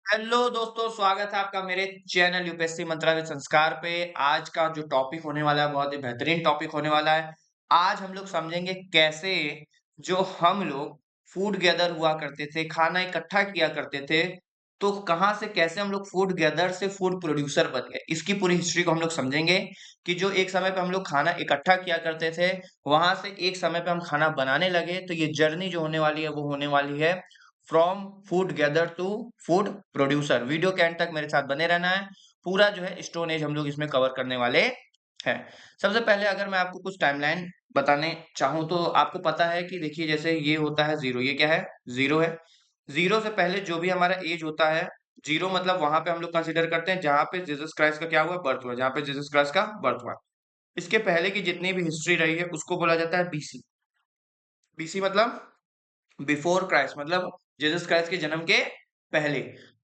Hello दोस्तों, स्वागत है आपका मेरे चैनल यूपीएससी मंत्रालय संस्कार पे। आज का जो टॉपिक होने वाला है बहुत ही बेहतरीन टॉपिक होने वाला है। आज हम लोग समझेंगे कैसे जो हम लोग फूड गैदर हुआ करते थे, खाना इकट्ठा किया करते थे, तो कहाँ से कैसे हम लोग फूड गैदर से फूड प्रोड्यूसर बन गए। इसकी पूरी हिस्ट्री को हम लोग समझेंगे कि जो एक समय पे हम लोग खाना इकट्ठा किया करते थे, वहां से एक समय पे हम खाना बनाने लगे। तो ये जर्नी जो होने वाली है वो होने वाली है from food gather to food producer. Video के एंड तक मेरे साथ बने रहना है। पूरा जो है स्टोन एज हम लोग इसमें कवर करने वाले हैं। सबसे पहले अगर मैं आपको कुछ टाइमलाइन बताने चाहूँ तो आपको पता है कि देखिए जैसे ये होता है जीरो, ये क्या है? जीरो है। जीरो से पहले जो भी हमारा एज होता है, जीरो मतलब वहां पे हम लोग कंसिडर करते हैं जहां पे जीसस क्राइस्ट का क्या हुआ? बर्थ हुआ। जहां पे जीसस क्राइस्ट का बर्थ हुआ, इसके पहले की जितनी भी हिस्ट्री रही है उसको बोला जाता है बीसी। बीसी मतलब बिफोर क्राइस्ट, मतलब जीसस क्राइस्ट के जन्म के पहले।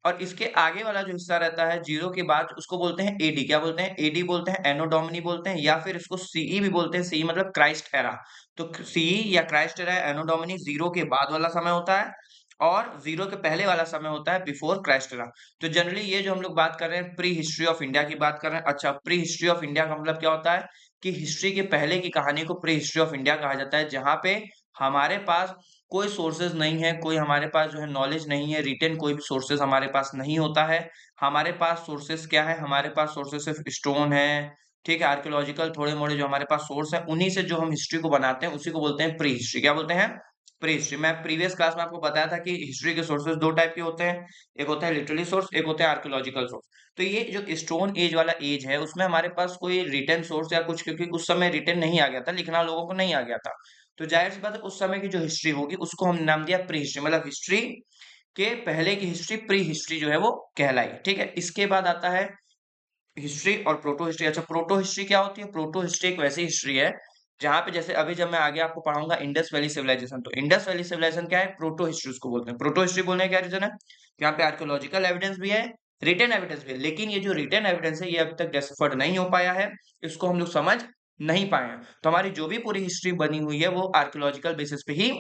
और इसके आगे वाला जो हिस्सा रहता है जीरो के बाद, उसको बोलते हैं एडी। क्या बोलते हैं? एडी बोलते हैं, एनो डोमिनी बोलते हैं, या फिर इसको सीई भी बोलते हैं। सीई मतलब क्राइस्ट एरा। तो सीई या क्राइस्ट एरा, एनो डोमिनी जीरो के बाद वाला समय होता है, और जीरो के पहले वाला समय होता है बिफोर क्राइस्ट एरा। तो जनरली ये जो हम लोग बात कर रहे हैं प्री हिस्ट्री ऑफ इंडिया की बात कर रहे हैं। अच्छा, प्री हिस्ट्री ऑफ इंडिया का मतलब क्या होता है कि हिस्ट्री के पहले की कहानी को प्री हिस्ट्री ऑफ इंडिया कहा जाता है, जहां पे हमारे पास कोई सोर्सेज नहीं है, कोई हमारे पास जो है नॉलेज नहीं है, रिटेन कोई भी सोर्सेज हमारे पास नहीं होता है। हमारे पास सोर्सेज क्या है? हमारे पास सोर्सेज सिर्फ स्टोन है, ठीक है, आर्कियोलॉजिकल थोड़े मोड़े जो हमारे पास सोर्स है, उन्हीं से जो हम हिस्ट्री को बनाते हैं उसी को बोलते हैं प्री हिस्ट्री। क्या बोलते हैं? Pre history. मैं प्रीवियस क्लास में आपको बताया था कि हिस्ट्री के सोर्सेज दो टाइप के होते हैं, एक होता है लिटरली सोर्स, एक होता है आर्कियोलॉजिकल सोर्स। तो ये जो स्टोन एज वाला एज है उसमें हमारे पास कोई रिटन सोर्स या कुछ, क्योंकि उस समय रिटन नहीं आ गया था, लिखना लोगों को नहीं आ गया था, तो जाहिर सी बात है उस समय की जो हिस्ट्री होगी उसको हमने नाम दिया प्री हिस्ट्री। मतलब हिस्ट्री के पहले की हिस्ट्री प्री हिस्ट्री जो है वो कहलाई। ठीक है, इसके बाद आता है हिस्ट्री और प्रोटो हिस्ट्री। अच्छा, प्रोटो हिस्ट्री क्या होती है? प्रोटो हिस्ट्री एक वैसी हिस्ट्री है जहां पे जैसे अभी जब मैं आगे आपको पढ़ाऊंगा इंडस वैली सिविलाइजेशन, तो इंडस वैली सिविलाइजेशन क्या है? प्रोटो हिस्ट्री उसको बोलते हैं। प्रोटो हिस्ट्री बोलने का क्या रीजन है? यहाँ पे आर्कियोलॉजिकल एविडेंस भी है, रिटन एविडेंस भी है, लेकिन ये जो रिटन एविडेंस है ये अभी तक डेसिफर्ड नहीं हो पाया है, इसको हम लोग समझ नहीं पाए हैं। तो हमारी जो भी पूरी हिस्ट्री बनी हुई है वो आर्कियोलॉजिकल बेसिस पे ही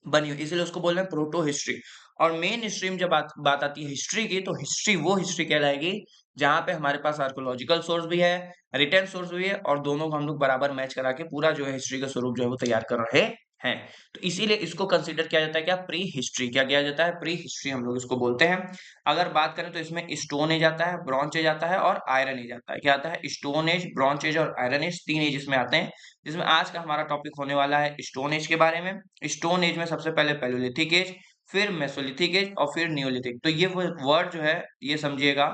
बनी हुई, इसलिए उसको बोल रहे हैं प्रोटो हिस्ट्री। और मेन हिस्ट्री में जब बात बात आती है हिस्ट्री की, तो हिस्ट्री वो हिस्ट्री कहलाएगी जहां पे हमारे पास आर्कियोलॉजिकल सोर्स भी है, रिटन सोर्स भी है, और दोनों को हम लोग बराबर मैच करा के पूरा जो है हिस्ट्री का स्वरूप जो है वो तैयार कर रहे हैं। तो इसीलिए इसको कंसीडर किया जाता है क्या? Pre history. क्या किया जाता है? प्री हिस्ट्री हम लोग इसको बोलते हैं। अगर बात करें तो इसमें स्टोन एज आता है, ब्रॉन्ज एज आता है और आयरन एज आता है। क्या आता है? स्टोन एज, ब्रॉन्ज एज और आयरन एज, तीन एज इसमें आते हैं, जिसमें आज का हमारा टॉपिक होने वाला है स्टोन एज के बारे में। स्टोन एज में सबसे पहले पैलियोलिथिक एज, फिर मेसोलिथिक एज और फिर नियोलिथिक। तो ये वो वर्ड जो है ये समझिएगा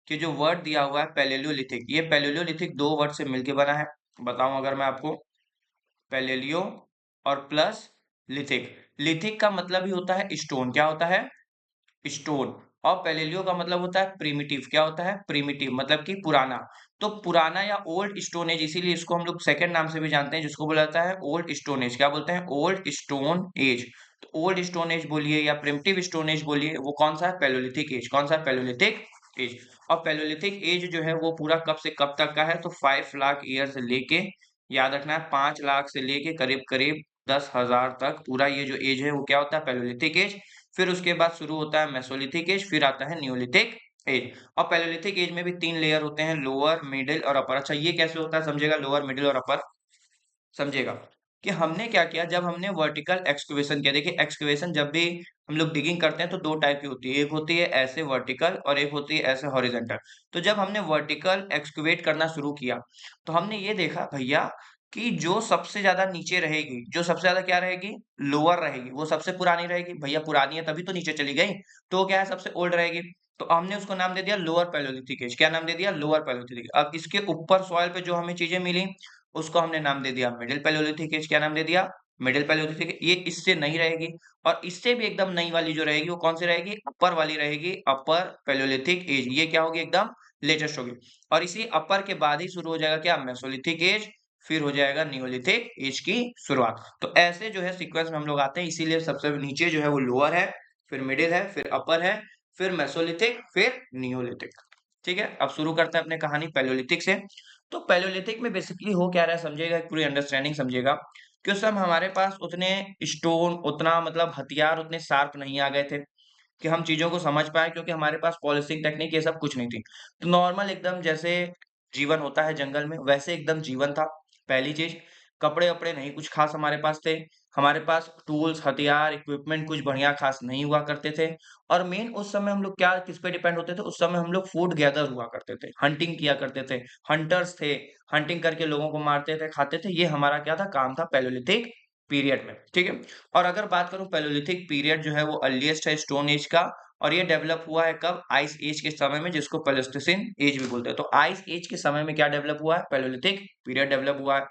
कि जो वर्ड दिया हुआ है पैलेलियोलिथिक, ये पैलेलियोलिथिक दो वर्ड से मिलके बना है। बताऊं अगर मैं आपको, पैलेलियो और प्लस लिथिक। लिथिक का मतलब ही होता है स्टोन। क्या होता है? स्टोन। और पैलेलियो का मतलब होता है प्रिमिटिव। क्या होता है? प्रिमिटिव मतलब कि पुराना। तो पुराना या ओल्ड स्टोन एज, इसीलिए इसको हम लोग सेकंड नाम से भी जानते हैं, जिसको बोला जाता है ओल्ड स्टोन एज। क्या बोलते हैं? Old stone as. तो ओल्ड स्टोन एज बोलिए या प्रिमिटिव स्टोन एज बोलिए, वो कौन सा है? Palaeolithic age. कौन सा है? Palaeolithic age. और पैलोलिथिक एज जो है वो पूरा कब से कब तक का है? तो 5 लाख ईयर से लेके, याद रखना है, 5 लाख से लेके करीब करीब 10,000 तक पूरा ये जो एज है वो क्या होता है? Palaeolithic age. फिर उसके बाद शुरू होता है मेसोलिथिक एज, फिर आता है नियोलिथिक एज। और पैलेलिथिक एज में भी तीन लेयर होते हैं, लोअर, मिडिल और अपर। अच्छा, ये कैसे होता है समझेगा, लोअर, मिडिल और अपर समझेगा कि हमने क्या किया जब हमने वर्टिकल एक्सकवेशन किया। देखिए एक्सकवेशन जब भी हम लोग डिगिंग करते हैं तो दो टाइप की होती है, एक होती है ऐसे वर्टिकल और एक होती है ऐसे हॉरिजेंटल। तो जब हमने वर्टिकल एक्सकवेट करना शुरू किया तो हमने ये देखा भैया कि जो सबसे ज्यादा नीचे रहेगी, जो सबसे ज्यादा क्या रहेगी? लोअर रहेगी, वो सबसे पुरानी रहेगी। भैया पुरानी है तभी तो नीचे चली गई, तो वो क्या है? सबसे ओल्ड रहेगी। तो हमने उसको नाम दे दिया लोअर पैलोलिथिक एज। क्या नाम दे दिया? Lower palaeolithic. अब इसके ऊपर सॉइल पे जो हमें चीजें मिली उसको हमने नाम दे दिया मिडिल पैलियोलिथिक एज। क्या नाम दे दिया? Middle Palaeolithic. ये इससे नई रहेगी, और इससे भी एकदम नई वाली जो रहेगी वो कौन सी रहेगी? अपर वाली रहेगी, अपर पैलियोलिथिक एज। ये क्या होगी? एकदम लेटेस्ट होगी। और इसी अपर के बाद ही शुरू हो जाएगा क्या? मेसोलिथिक एज, फिर हो जाएगा नियोलिथिक एज की शुरुआत। तो ऐसे जो है सीक्वेंस में हम लोग आते हैं, इसीलिए सबसे नीचे जो है वो लोअर है, फिर मिडिल है, फिर अपर है, फिर मेसोलिथिक, फिर नियोलिथिक। ठीक है, अब शुरू करते हैं अपने कहानी पैलियोलिथिक से। तो पैलियोलिथिक में बेसिकली हो क्या रहा है समझिएगा, एक पूरी अंडरस्टैंडिंग समझिएगा कि उस समय हमारे पास उतने स्टोन, उतना मतलब हथियार उतने शार्प नहीं आ गए थे। कि हम चीज़ों को समझ पाएँ, क्योंकि हमारे पास पॉलिशिंग टेक्निक ये सब कुछ नहीं थी। तो नॉर्मल एकदम जैसे जीवन होता है जंगल में, वैसे एकदम जीवन था। पहली चीज़, कपड़े-वपड़े नहीं कुछ ख़ास हमारे पास थे। हमारे पास टूल्स, हथियार, इक्विपमेंट कुछ बढ़िया ख़ास नहीं हुआ करते थे। और मेन उस समय हम लोग क्या किस पे डिपेंड होते थे, उस समय हम लोग फूड गैदर हुआ करते थे, हंटिंग किया करते थे, हंटर्स थे, हंटिंग करके लोगों को मारते थे, खाते थे। ये हमारा क्या था, काम था पैलियोलिथिक पीरियड में, ठीक है? और अगर बात करूँ पैलियोलिथिक पीरियड जो है वो अर्लीएस्ट है स्टोन एज का, और ये डेवलप हुआ है कब? आइस एज के समय में, जिसको प्लेस्टोसिन एज भी बोलते हैं। तो आइस एज के समय में क्या डेवलप हुआ है? पैलियोलिथिक पीरियड डेवलप हुआ है।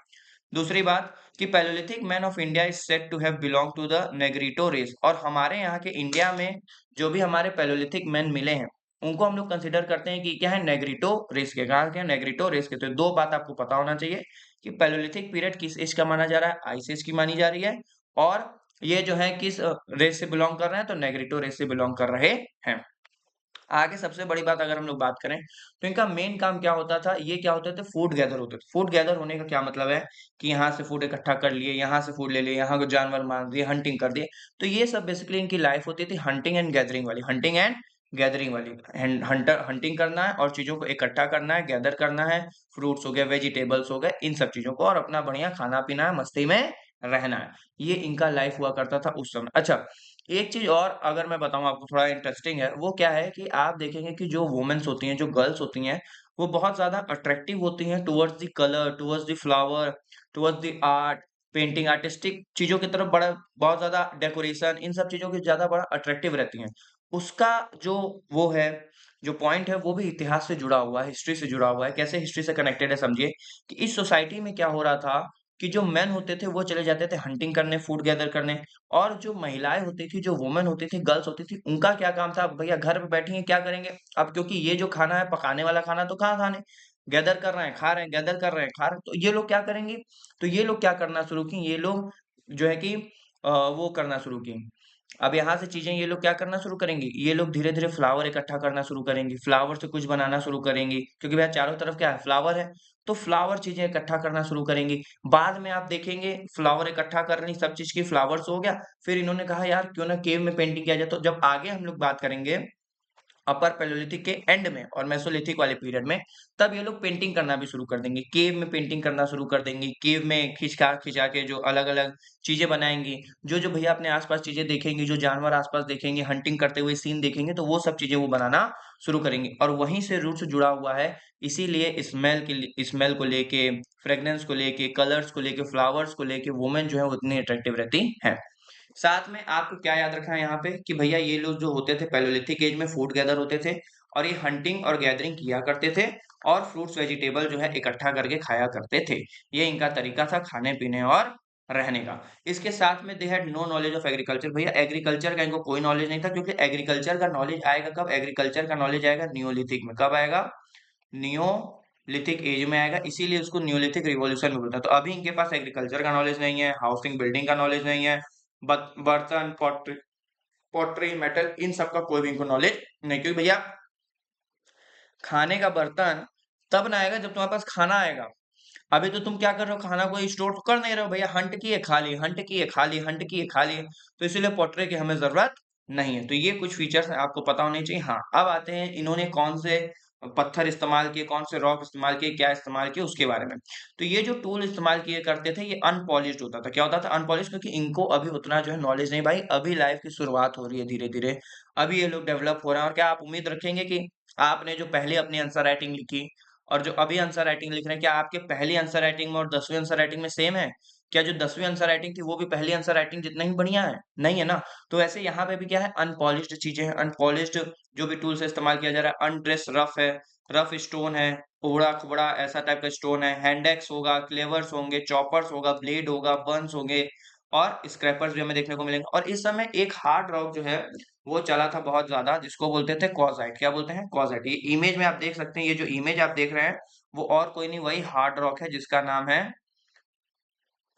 दूसरी बात कि Palaeolithic man of India is said to have belong to the Negrito race, और हमारे यहाँ के इंडिया में जो भी हमारे पैलियोलिथिक मैन मिले हैं, उनको हम लोग कंसीडर करते हैं कि क्या है, नेग्रिटो रेस के। कहा क्या? नेग्रिटो रेस के। तो दो बात आपको पता होना चाहिए कि पैलियोलिथिक पीरियड किस एज का माना जा रहा है? आइस एज की मानी जा रही है। और ये जो है किस रेस से बिलोंग कर रहे हैं? तो नेग्रिटो रेस से बिलोंग कर रहे हैं। आगे सबसे बड़ी बात अगर हम लोग बात करें, तो इनका मेन काम क्या होता था? ये क्या होते थे? फूड गैदर होते थे। फूड गैदर होने का क्या मतलब है कि यहाँ से फूड इकट्ठा कर लिए, यहाँ से फूड ले लिए, यहाँ को जानवर मार दिए, हंटिंग कर दिए। तो ये सब बेसिकली इनकी लाइफ होती थी हंटिंग एंड गैदरिंग वाली, हंटिंग एंड गैदरिंग वाली। हंटर हंटिंग करना है और चीजों को इकट्ठा करना है, गैदर करना है, फ्रूट्स हो गए, वेजिटेबल्स हो गए, इन सब चीजों को, और अपना बढ़िया खाना पीना है, मस्ती में रहना है। ये इनका लाइफ हुआ करता था उस समय। अच्छा, एक चीज़ और अगर मैं बताऊँ आपको, थोड़ा इंटरेस्टिंग है, वो क्या है कि आप देखेंगे कि जो वुमेन्स होती हैं, जो गर्ल्स होती हैं, वो बहुत ज़्यादा अट्रैक्टिव होती हैं towards the colour, towards the flower, towards the art, painting, artistic चीज़ों की तरफ बड़ा बहुत ज़्यादा डेकोरेशन, इन सब चीज़ों की ज़्यादा बड़ा अट्रैक्टिव रहती हैं। उसका जो वो है, जो पॉइंट है, वो भी इतिहास से जुड़ा हुआ है, हिस्ट्री से जुड़ा हुआ है। कैसे हिस्ट्री से कनेक्टेड है समझिए, कि इस सोसाइटी में क्या हो रहा था कि जो मेन होते थे वो चले जाते थे हंटिंग करने, फूड गैदर करने, और जो महिलाएँ होती थी, जो वुमेन होती थी, गर्ल्स होती थी, उनका क्या काम था? भैया घर पे बैठी हैं, क्या करेंगे? अब क्योंकि ये जो खाना है, पकाने वाला खाना तो कहाँ खाने, गैदर कर रहे हैं, खा रहे हैं, गैदर कर रहे हैं, खा रहे हैं, तो ये लोग क्या करेंगी? तो ये लोग क्या करना शुरू की? ये लोग जो है कि वो करना शुरू की। अब यहाँ से चीज़ें ये लोग क्या करना शुरू करेंगी? ये लोग धीरे-धीरे फ्लावर इकट्ठा करना शुरू करेंगी, फ्लावर से कुछ बनाना शुरू करेंगी, क्योंकि भैया चारों तरफ क्या है? फ्लावर है, तो फ्लावर चीज़ें इकट्ठा करना शुरू करेंगी। बाद में आप देखेंगे फ्लावर इकट्ठा कर रही सब चीज़ की, फ्लावर्स हो गया, फिर इन्होंने कहा यार क्यों ना केव में पेंटिंग किया जाए। तो जब आगे हम लोग बात करेंगे अपर पैलियोलिथिक के एंड में और मेसोलिथिक वाले पीरियड में, तब ये लोग पेंटिंग करना भी शुरू कर देंगे। केव में पेंटिंग करना शुरू कर देंगी। केव में खिंचा के जो अलग-अलग चीज़ें बनाएँगी, जो-जो भैया अपने आस-पास चीज़ें देखेंगी, जो जानवर आस-पास देखेंगे, हंटिंग करते हुए सीन देखेंगे, तो वो सब चीज़ें वो बनाना शुरू करेंगी, और वहीं से रूट्स जुड़ा हुआ है। इसीलिए स्मेल को लेके, फ्रेग्रेंस को लेके, कलर्स को लेके, फ्लावर्स को लेके वुमेन जो है उतनी अट्रैक्टिव रहती हैं। साथ में आपको क्या याद रखना है यहाँ पे कि भैया ये लोग जो होते थे पैलियोलिथिक एज में फूड गैदर होते थे, और ये हंटिंग और गैदरिंग किया करते थे, और फ्रूट्स वेजिटेबल जो है इकट्ठा करके खाया करते थे। ये इनका तरीका था खाने पीने और रहने का। इसके साथ में they had no knowledge of agriculture. भैया एग्रीकल्चर का इनको कोई नॉलेज नहीं था, क्योंकि एग्रीकल्चर का नॉलेज आएगा कब? एग्रीकल्चर का नॉलेज आएगा नियोलिथिक में। कब आएगा? नियोलिथिक एज में आएगा, इसीलिए उसको नियोलिथिक रिवॉल्यूशन भी बोलता है। तो अभी इनके पास एग्रीकल्चर का नॉलेज नहीं है, हाउसिंग बिल्डिंग का नॉलेज नहीं है, बर्तन, पॉटरी, मेटल, इन सब का कोई भी इनको नॉलेज नहीं, क्योंकि भैया खाने का बर्तन तब ना आएगा जब तुम्हारे पास खाना आएगा। अभी तो तुम क्या कर रहे हो? खाना को स्टोर तो कर नहीं रहे हो भैया, हंट किए खा लिए, हंट किए खा लिए, हंट किए खा लिए। तो इसीलिए पॉटरी की हमें जरूरत नहीं है। तो ये कुछ फीचर्स आपको पता होने चाहिए। हाँ, अब आते हैं इन्होंने कौन से पत्थर इस्तेमाल किए, कौन से रॉक इस्तेमाल किए, क्या इस्तेमाल किए, उसके बारे में। तो ये जो टूल इस्तेमाल किए करते थे, ये अनपॉलिश्ड होता था। क्या होता था? अनपॉलिश्ड, क्योंकि इनको अभी उतना जो है नॉलेज नहीं भाई, अभी लाइफ की शुरुआत हो रही है धीरे धीरे, अभी ये लोग डेवलप हो रहे हैं। और क्या आप उम्मीद रखेंगे कि आपने जो पहले अपनी आंसर राइटिंग लिखी और जो अभी आंसर राइटिंग लिख रहे हैं, क्या आपके पहली आंसर राइटिंग में और 10वीं आंसर राइटिंग में सेम है? क्या जो 10वीं आंसर राइटिंग थी वो भी पहली आंसर राइटिंग जितना ही बढ़िया है? नहीं है ना। तो ऐसे यहाँ पे भी क्या है, अनपॉलिश्ड चीजें हैं, अनपॉलिश्ड जो भी टूल से इस्तेमाल किया जा रहा है, अनड्रेस रफ है, रफ स्टोन है, उबड़ा खुबड़ा ऐसा टाइप का स्टोन है, हैंड एक्स होगा, क्लेवर्स होंगे, चॉपर्स होगा, ब्लेड होगा, बर्न्स होंगे, और स्क्रैपर्स भी हमें देखने को मिलेंगे। और इस समय एक हार्ड रॉक जो है वो चला था बहुत ज्यादा, जिसको बोलते थे क्वार्ट्ज़ाइट। क्या बोलते हैं? क्वार्ट्ज़ाइट। ये इमेज में आप देख सकते हैं, ये जो इमेज आप देख रहे हैं वो और कोई नहीं, वही हार्ड रॉक है जिसका नाम है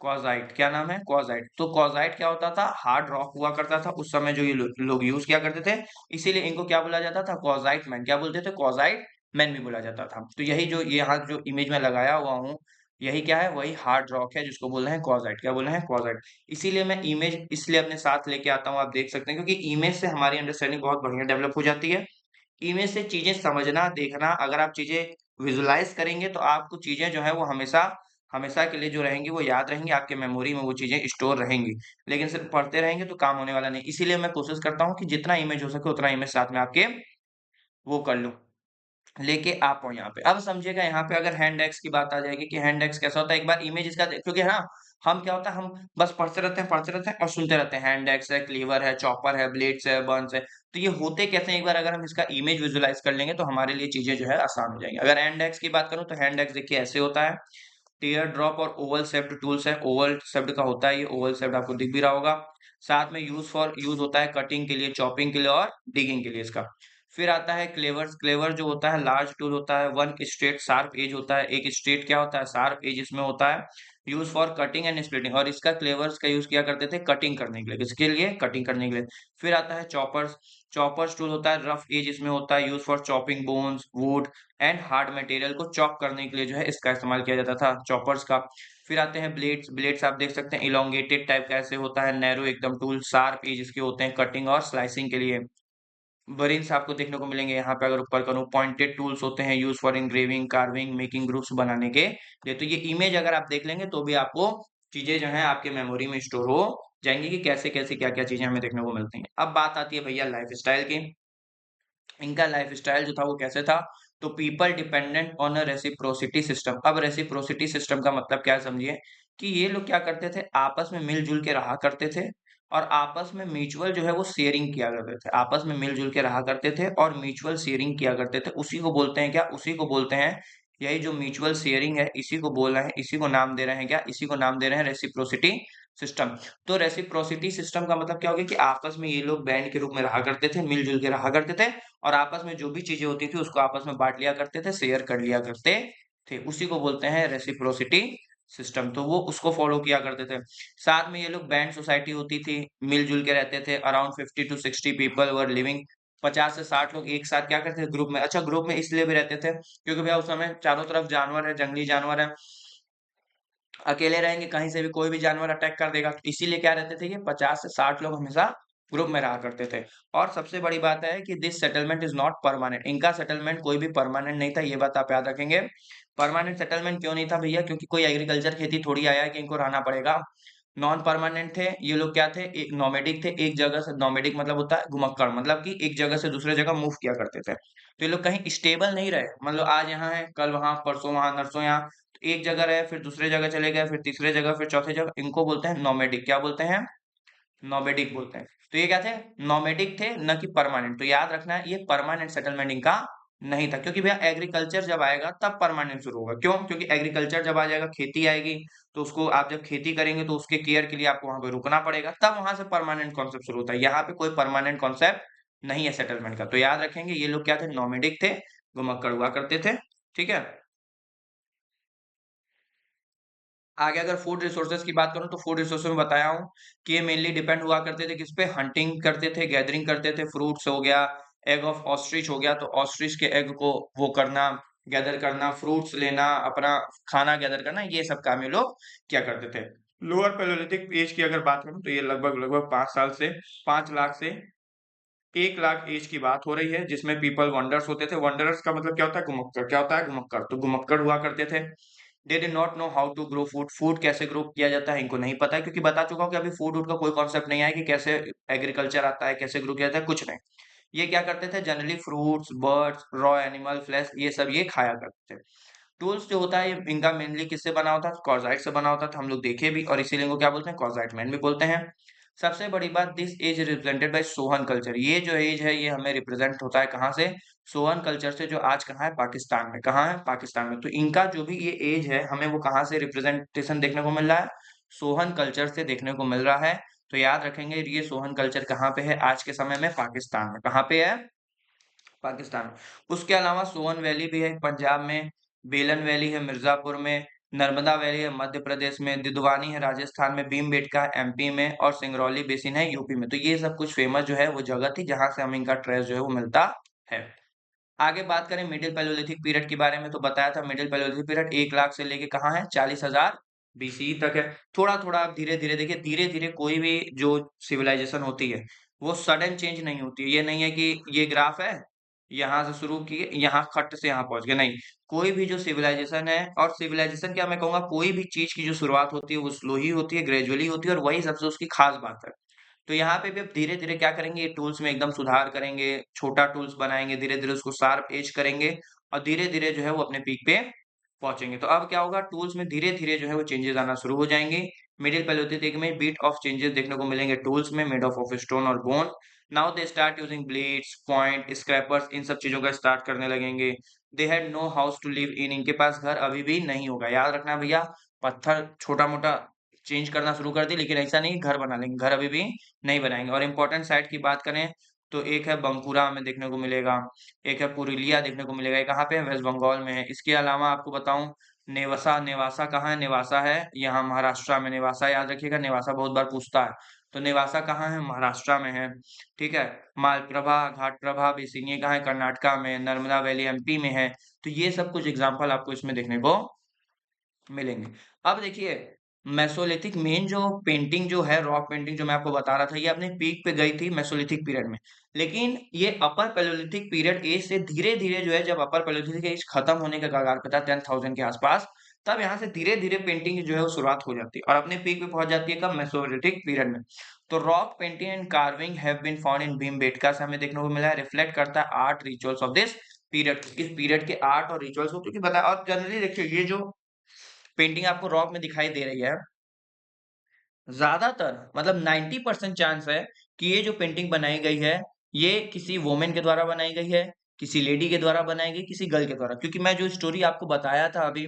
क्वार्ट्ज़ाइट। क्या नाम है? क्वार्ट्ज़ाइट। तो क्वार्ट्ज़ाइट क्या होता था? हार्ड रॉक हुआ करता था उस समय, जो ये लोग यूज किया करते थे। इसीलिए इनको क्या बोला जाता था? क्वार्ट्ज़ाइट मैन। क्या बोलते थे? क्वार्ट्ज़ाइट मैन भी बोला जाता था। तो यही जो ये यहाँ जो इमेज में लगाया हुआ हूँ, यही क्या है, वही हार्ड रॉक है जिसको बोल रहे हैं क्वार्ट्ज़ाइट। क्या बोल रहे हैं? क्वार्ट्ज़ाइट। इसीलिए मैं इमेज इसलिए अपने साथ लेके आता हूँ, आप देख सकते हैं, क्योंकि इमेज से हमारी अंडरस्टैंडिंग बहुत बढ़िया डेवलप हो जाती है। इमेज से चीजें समझना, देखना, अगर आप चीजें विजुलाइज करेंगे तो आपको चीजें जो है वो हमेशा हमेशा के लिए जो रहेंगी वो याद रहेंगी, आपके मेमोरी में वो चीजें स्टोर रहेंगी। लेकिन सिर्फ पढ़ते रहेंगे तो काम होने वाला नहीं। इसीलिए मैं कोशिश करता हूँ कि जितना इमेज हो सके उतना इमेज साथ में आपके वो कर लूं, लेके आ पाऊँ यहाँ पे। अब समझिएगा, यहाँ पे अगर हैंड एक्स की बात आ जाएगी कि हैंड एक्स कैसा होता है, एक बार इमेज इसका क्योंकि है ना, हम क्या होता है, हम बस पढ़ते रहते हैं और सुनते रहते हैं। हैंड एक्स है, क्लीवर है, चॉपर है, ब्लेड्स है, बर्न्स है। तो ये होते कैसे हैं, एक बार अगर हम इसका इमेज विजुलाइज कर लेंगे तो हमारे लिए चीजें जो है आसान हो जाएंगी। अगर हैंड एक्स की बात करूँ तो हैंड एक्स देखिए ऐसे होता है। टीयर ड्रॉप और ओवल शेप्ड टूल्स है। ओवल शेप्ड का होता है, ये ओवल शेप्ड आपको दिख भी रहा होगा। साथ में यूज होता है कटिंग के लिए, चॉपिंग के लिए और डिगिंग के लिए इसका। फिर आता है क्लेवर्स। क्लेवर जो होता है लार्ज टूल होता है। वन स्ट्रेट शार्प एज होता है। एक स्ट्रेट क्या होता है, शार्प एज इसमें होता है। Use for cutting and splitting, और इसका क्लेवर्स का यूज किया करते थे कटिंग करने के लिए। किसके लिए? कटिंग करने के लिए। फिर आता है चॉपर्स। चॉपर्स टूल होता है, रफ एज इसमें होता है। Use for chopping bones, would and hard material को चॉप करने के लिए जो है इसका इस्तेमाल किया जाता था, चॉपर्स का। फिर आते हैं ब्लेड्स। ब्लेड्स आप देख सकते हैं इलोंगेटेड टाइप का ऐसे होता है, नैरो एकदम टूल, शार्प एज इसके होते हैं कटिंग और स्लाइसिंग के लिए। बरिन्स आपको देखने को मिलेंगे यहाँ पे, अगर ऊपर करूँ पॉइंटेड टूल्स होते हैं, use for engraving, carving, making groups बनाने के लिए। तो ये इमेज अगर आप देख लेंगे तो भी आपको चीजें जो है आपके मेमोरी में स्टोर हो जाएंगी कि कैसे कैसे क्या क्या चीजें हमें देखने को मिलती हैं। अब बात आती है भैया लाइफ स्टाइल की। इनका लाइफस्टाइल जो था वो कैसे था, तो people dependent on a reciprocity system. अब रेसिप्रोसिटी सिस्टम का मतलब क्या है समझिए, कि ये लोग क्या करते थे, आपस में मिलजुल के रहा करते थे और आपस में म्यूचुअल जो है वो शेयरिंग किया करते थे। आपस में मिलजुल के रहा करते थे और म्यूचुअल शेयरिंग किया करते थे। उसी को बोलते हैं क्या, उसी को बोलते हैं, यही जो म्यूचुअल शेयरिंग है इसी को बोल रहे हैं, इसी को नाम दे रहे हैं क्या, इसी को नाम दे रहे हैं रेसिप्रोसिटी सिस्टम। तो रेसिप्रोसिटी सिस्टम का मतलब क्या हो गया कि आपस में ये लोग बैंड के रूप में रहा करते थे, मिलजुल के रहा करते थे और आपस में जो भी चीजें होती थी उसको आपस में बांट लिया करते थे, शेयर कर लिया करते थे। उसी को बोलते हैं रेसिप्रोसिटी सिस्टम। तो वो उसको फॉलो किया करते थे। साथ में ये लोग बैंड सोसाइटी होती थी, मिलजुल के रहते थे। Around 50 to 60 people were living. 50 से 60 लोग एक साथ क्या करते थे, ग्रुप में। अच्छा, ग्रुप में इसलिए भी रहते थे क्योंकि भैया उस समय चारों तरफ जानवर है, जंगली जानवर है, अकेले रहेंगे कहीं से भी कोई भी जानवर अटैक कर देगा। तो इसीलिए क्या रहते थे, ये 50 से 60 लोग हमेशा ग्रुप में रहा करते थे। और सबसे बड़ी बात है कि this settlement is not permanent. इनका सेटलमेंट कोई भी परमानेंट नहीं था, ये बात आप याद रखेंगे। परमानेंट सेटलमेंट क्यों नहीं था भैया, क्योंकि कोई एग्रीकल्चर खेती थोड़ी आया है कि इनको रहना पड़ेगा। नॉन परमानेंट थे ये लोग, क्या थे, एक नॉमेडिक थे। एक जगह से, नॉमेडिक मतलब होता है घुमक्कड़, मतलब कि एक जगह से दूसरे जगह मूव किया करते थे। तो ये लोग कहीं स्टेबल नहीं रहे, मतलब आज यहाँ है, कल वहां, परसों वहां, नरसों यहाँ। तो एक जगह रहे, फिर दूसरे जगह चले गए, फिर तीसरे जगह, फिर चौथे जगह। इनको बोलते हैं नॉमेडिक। क्या बोलते हैं? नॉमेडिक बोलते हैं। तो ये क्या थे, नॉमेडिक थे, न कि परमानेंट। तो याद रखना है, ये परमानेंट सेटलमेंट इनका नहीं था, क्योंकि भैया एग्रीकल्चर जब आएगा तब परमानेंट शुरू होगा। क्यों? क्योंकि एग्रीकल्चर जब आ जाएगा, खेती आएगी, तो उसको आप जब खेती करेंगे तो उसके केयर के लिए आपको वहां पे रुकना पड़ेगा, तब वहां से परमानेंट कॉन्सेप्ट शुरू होता है। यहाँ पे कोई परमानेंट कॉन्सेप्ट नहीं है सेटलमेंट का। तो याद रखेंगे, ये लोग क्या थे, नॉमेडिक थे, घुमक्कड़ हुआ करते थे। ठीक है। आगे अगर फूड रिसोर्सेज की बात करूं तो फूड रिसोर्सेज में बताया हूं कि ये मेनली डिपेंड हुआ करते थे किस पे, हंटिंग करते थे, गैदरिंग करते थे। फ्रूट्स हो गया, एग ऑफ ऑस्ट्रिच हो गया, तो ऑस्ट्रिच के एग को वो करना, गैदर करना, फ्रूट्स लेना, अपना खाना गैदर करना, ये सब काम ये लोग क्या करते थे। लोअर पैलोलिथिक एज की अगर बात करूं तो ये लगभग लगभग 5 साल से 5 लाख से 1 लाख एज की बात हो रही है, जिसमें पीपल वंडर्स होते थे। वंडर्स का मतलब क्या होता है, घुमक्कड़। क्या होता है, घुमक्कड़। तो घुमक्कड़ हुआ करते थे। They did not know how to grow food. Food कैसे ग्रो किया जाता है इनको नहीं पता है, क्योंकि बता चुका हूँ कि अभी फूड वूड का कोई कॉन्सेप्ट नहीं आया कि कैसे एग्रीकल्चर आता है, कैसे ग्रो किया जाता है, कुछ नहीं। ये क्या करते थे, generally fruits, birds, raw animal, flash, ये सब ये खाया करते थे। टूल्स जो होता है ये इनका मेनली किससे बना होता है, कॉर्जाइट से बना होता था, हम लोग देखे भी, और इसीलिए इनको क्या बोलते हैं, कॉर्जाइट मैन भी बोलते हैं। सबसे बड़ी बात, this age represented by Soan culture. ये जो एज है ये हमें रिप्रेजेंट होता है कहाँ से, सोहन कल्चर से, जो आज कहाँ है, पाकिस्तान में। कहाँ है, पाकिस्तान में। तो इनका जो भी ये एज है हमें वो कहाँ से रिप्रेजेंटेशन देखने को मिल रहा है, सोहन कल्चर से देखने को मिल रहा है। तो याद रखेंगे, ये सोहन कल्चर कहाँ पे है आज के समय में, पाकिस्तान में। कहाँ पे है, पाकिस्तान में। उसके अलावा सोन वैली भी है पंजाब में, बेलन वैली है मिर्जापुर में, नर्मदा वैली है मध्य प्रदेश में, दिदवानी है राजस्थान में, भीमबेटका है एमपी में, और सिंगरौली बेसिन है यूपी में। तो ये सब कुछ फेमस जो है वो जगह थी जहां से हम इनका ट्रेस जो है वो मिलता है। आगे बात करें मिडिल पैलियोलिथिक पीरियड के बारे में, तो बताया था मिडिल पैलियोलिथिक पीरियड 1 लाख से लेके कहाँ है 40,000 बीसीई तक है। थोड़ा-थोड़ा आप धीरे-धीरे देखिए, धीरे-धीरे कोई भी जो सिविलाइजेशन होती है, वो सडन चेंज नहीं होती है। ये नहीं है कि ये ग्राफ है, यहाँ से शुरू किए, यहाँ खट से यहाँ पहुँच गए, नहीं। कोई भी जो सिविलाइजेशन है, और सिविलाइजेशन क्या मैं कहूँगा, कोई भी चीज़ की जो शुरुआत होती है वो स्लो ही होती है, ग्रेजुअली होती है, और वही सबसे उसकी खास बात है। तो यहाँ पे भी अब धीरे-धीरे क्या करेंगे, ये टूल्स में एकदम सुधार करेंगे, छोटा टूल्स बनाएँगे, धीरे-धीरे उसको शार्प एज करेंगे, और धीरे-धीरे जो है वो अपने पीक पे पहुँचेंगे। तो अब क्या होगा, टूल्स में धीरे-धीरे जो है वो चेंजेज़ आना शुरू हो जाएँगे। मिडिल पैलियोलिथिक में बिट ऑफ चेंजेज़ देखने को मिलेंगे टूल्स में, मेड ऑफ स्टोन और bone. Now they start using blades, point, scrapers, इन सब चीज़ों का स्टार्ट करने लगेंगे। They had no house to live in, इनके पास घर अभी भी नहीं होगा। याद रखना भैया, पत्थर छोटा-मोटा चेंज करना शुरू कर दी, लेकिन ऐसा नहीं घर बना लेंगे, घर अभी भी नहीं बनाएँगे। और इम्पोर्टेंट साइट की बात करें, तो एक है बंकुरा हमें देखने को मिलेगा, एक है पुरुलिया देखने को मिलेगा, ये कहाँ पे है? वेस्ट बंगाल में है। इसके अलावा आपको बताऊँ, नेवसा, नेवासा कहाँ है? नेवासा है यहाँ महाराष्ट्र में, नेवासा याद रखिएगा, नेवासा बहुत बार पूछता है। तो नेवासा कहाँ है? महाराष्ट्र में है, ठीक है? मालप्रभा, घाटप्रभा, बेसिन ये कहाँ है? कर्नाटका में, नर्मदा वैली एमपी में है। तो ये सब कुछ एग्ज़ाम्पल आपको इसमें देखने को मिलेंगे। अब देखिए, मेसोलिथिक मेन जो पेंटिंग जो है, रॉक पेंटिंग जो मैं आपको बता रहा था, ये अपने पीक पे गई थी मेसोलिथिक पीरियड में। लेकिन ये अपर पैलियोलिथिक पीरियड एज से धीरे-धीरे जो है, जब अपर पैलियोलिथिक एज खत्म होने के कगार पे था 10,000 के आसपास, तब यहाँ से धीरे-धीरे पेंटिंग जो है वो शुरुआत हो जाती है, और अपने पीक पे पहुँच जाती है कब? मेसोलिथिक पीरियड में। तो rock painting and carving have been found in Bhimbetka से हमें देखने को मिला है, रिफ्लेक्ट करता है art rituals of this period. इस पीरियड के आर्ट और रिचुअल्स को, क्योंकि बताया, और जनरली देखिए ये जो पेंटिंग आपको रॉक में दिखाई दे रही है, ज़्यादातर मतलब 90% चांस है कि ये जो पेंटिंग बनाई गई है, ये किसी वुमन के द्वारा बनाई गई है, किसी लेडी के द्वारा बनाई गई, किसी गर्ल के द्वारा। क्योंकि मैं जो स्टोरी आपको बताया था अभी,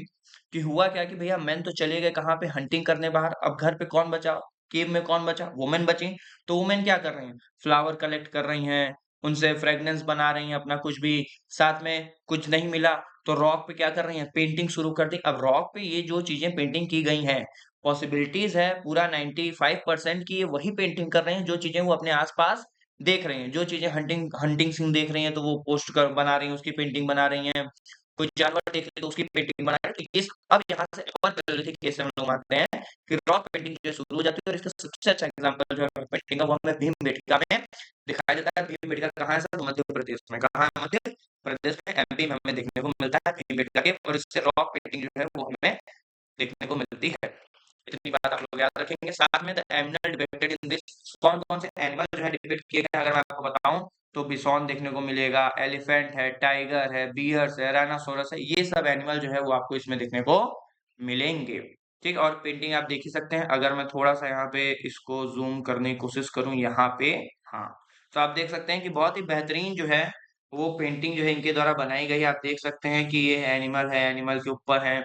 कि हुआ क्या कि भैया मेन तो चले गए कहाँ पे, हंटिंग करने बाहर। अब घर पे कौन बचा? केव में कौन बचा? वुमेन बची। तो वुमेन क्या कर रही हैं? फ्लावर कलेक्ट कर रही हैं, उनसे फ्रेग्रेंस बना रही हैं अपना कुछ भी, साथ में कुछ नहीं मिला, तो रॉक पे क्या कर रही हैं? पेंटिंग शुरू कर दी। अब रॉक पे ये जो चीज़ें पेंटिंग की गई हैं, पॉसिबिलिटीज़ है पूरा 95% कि ये वही पेंटिंग कर रहे हैं जो चीज़ें वो अपने आस-पास देख रहे हैं। जो चीज़ें हंटिंग हंटिंग सीन देख रही हैं तो वो पोस्ट कर बना रही हैं, उसकी पेंटिंग बना रही हैं। कोई जानवर देख ले तो उसकी पेंटिंग बना रहे हैं। तो इस अब यहाँ से और पैलियोलिथिक केस में हम लोग मानते हैं कि रॉक पेंटिंग जो है शुरू हो जाती है, और इसका सबसे अच्छा एग्ज़ाम्पल जो है रॉक पेंटिंग का, वो हमें भीमबेटका में दिखाई देता है। भीमबेटका कहाँ है सर? मध्य प्रदेश में। कहाँ है? मध्य प्रदेश में, एमपी में हमें देखने को मिलता है भीमबेटका केव, और इससे रॉक पेंटिंग जो है वो हमें देखने को मिलती है। इतनी बात आप लोग याद रखेंगे। साथ में the animal depicted in this, कौन-कौन से एनिमल जो है डिपिक्ट किए गए हैं अगर मैं आपको बताऊँ, तो बिसॉन देखने को मिलेगा, एलिफेंट है, टाइगर है, बियर्स है, राइनोसोरस है, ये सब एनिमल जो है वो आपको इसमें देखने को मिलेंगे। ठीक, और पेंटिंग आप देख ही सकते हैं। अगर मैं थोड़ा-सा यहाँ पे इसको ज़ूम करने की कोशिश करूँ यहाँ पे, हाँ, तो आप देख सकते हैं कि बहुत ही बेहतरीन जो है वो पेंटिंग जो है इनके द्वारा बनाई गई है। आप देख सकते हैं कि ये एनिमल है, एनिमल के ऊपर है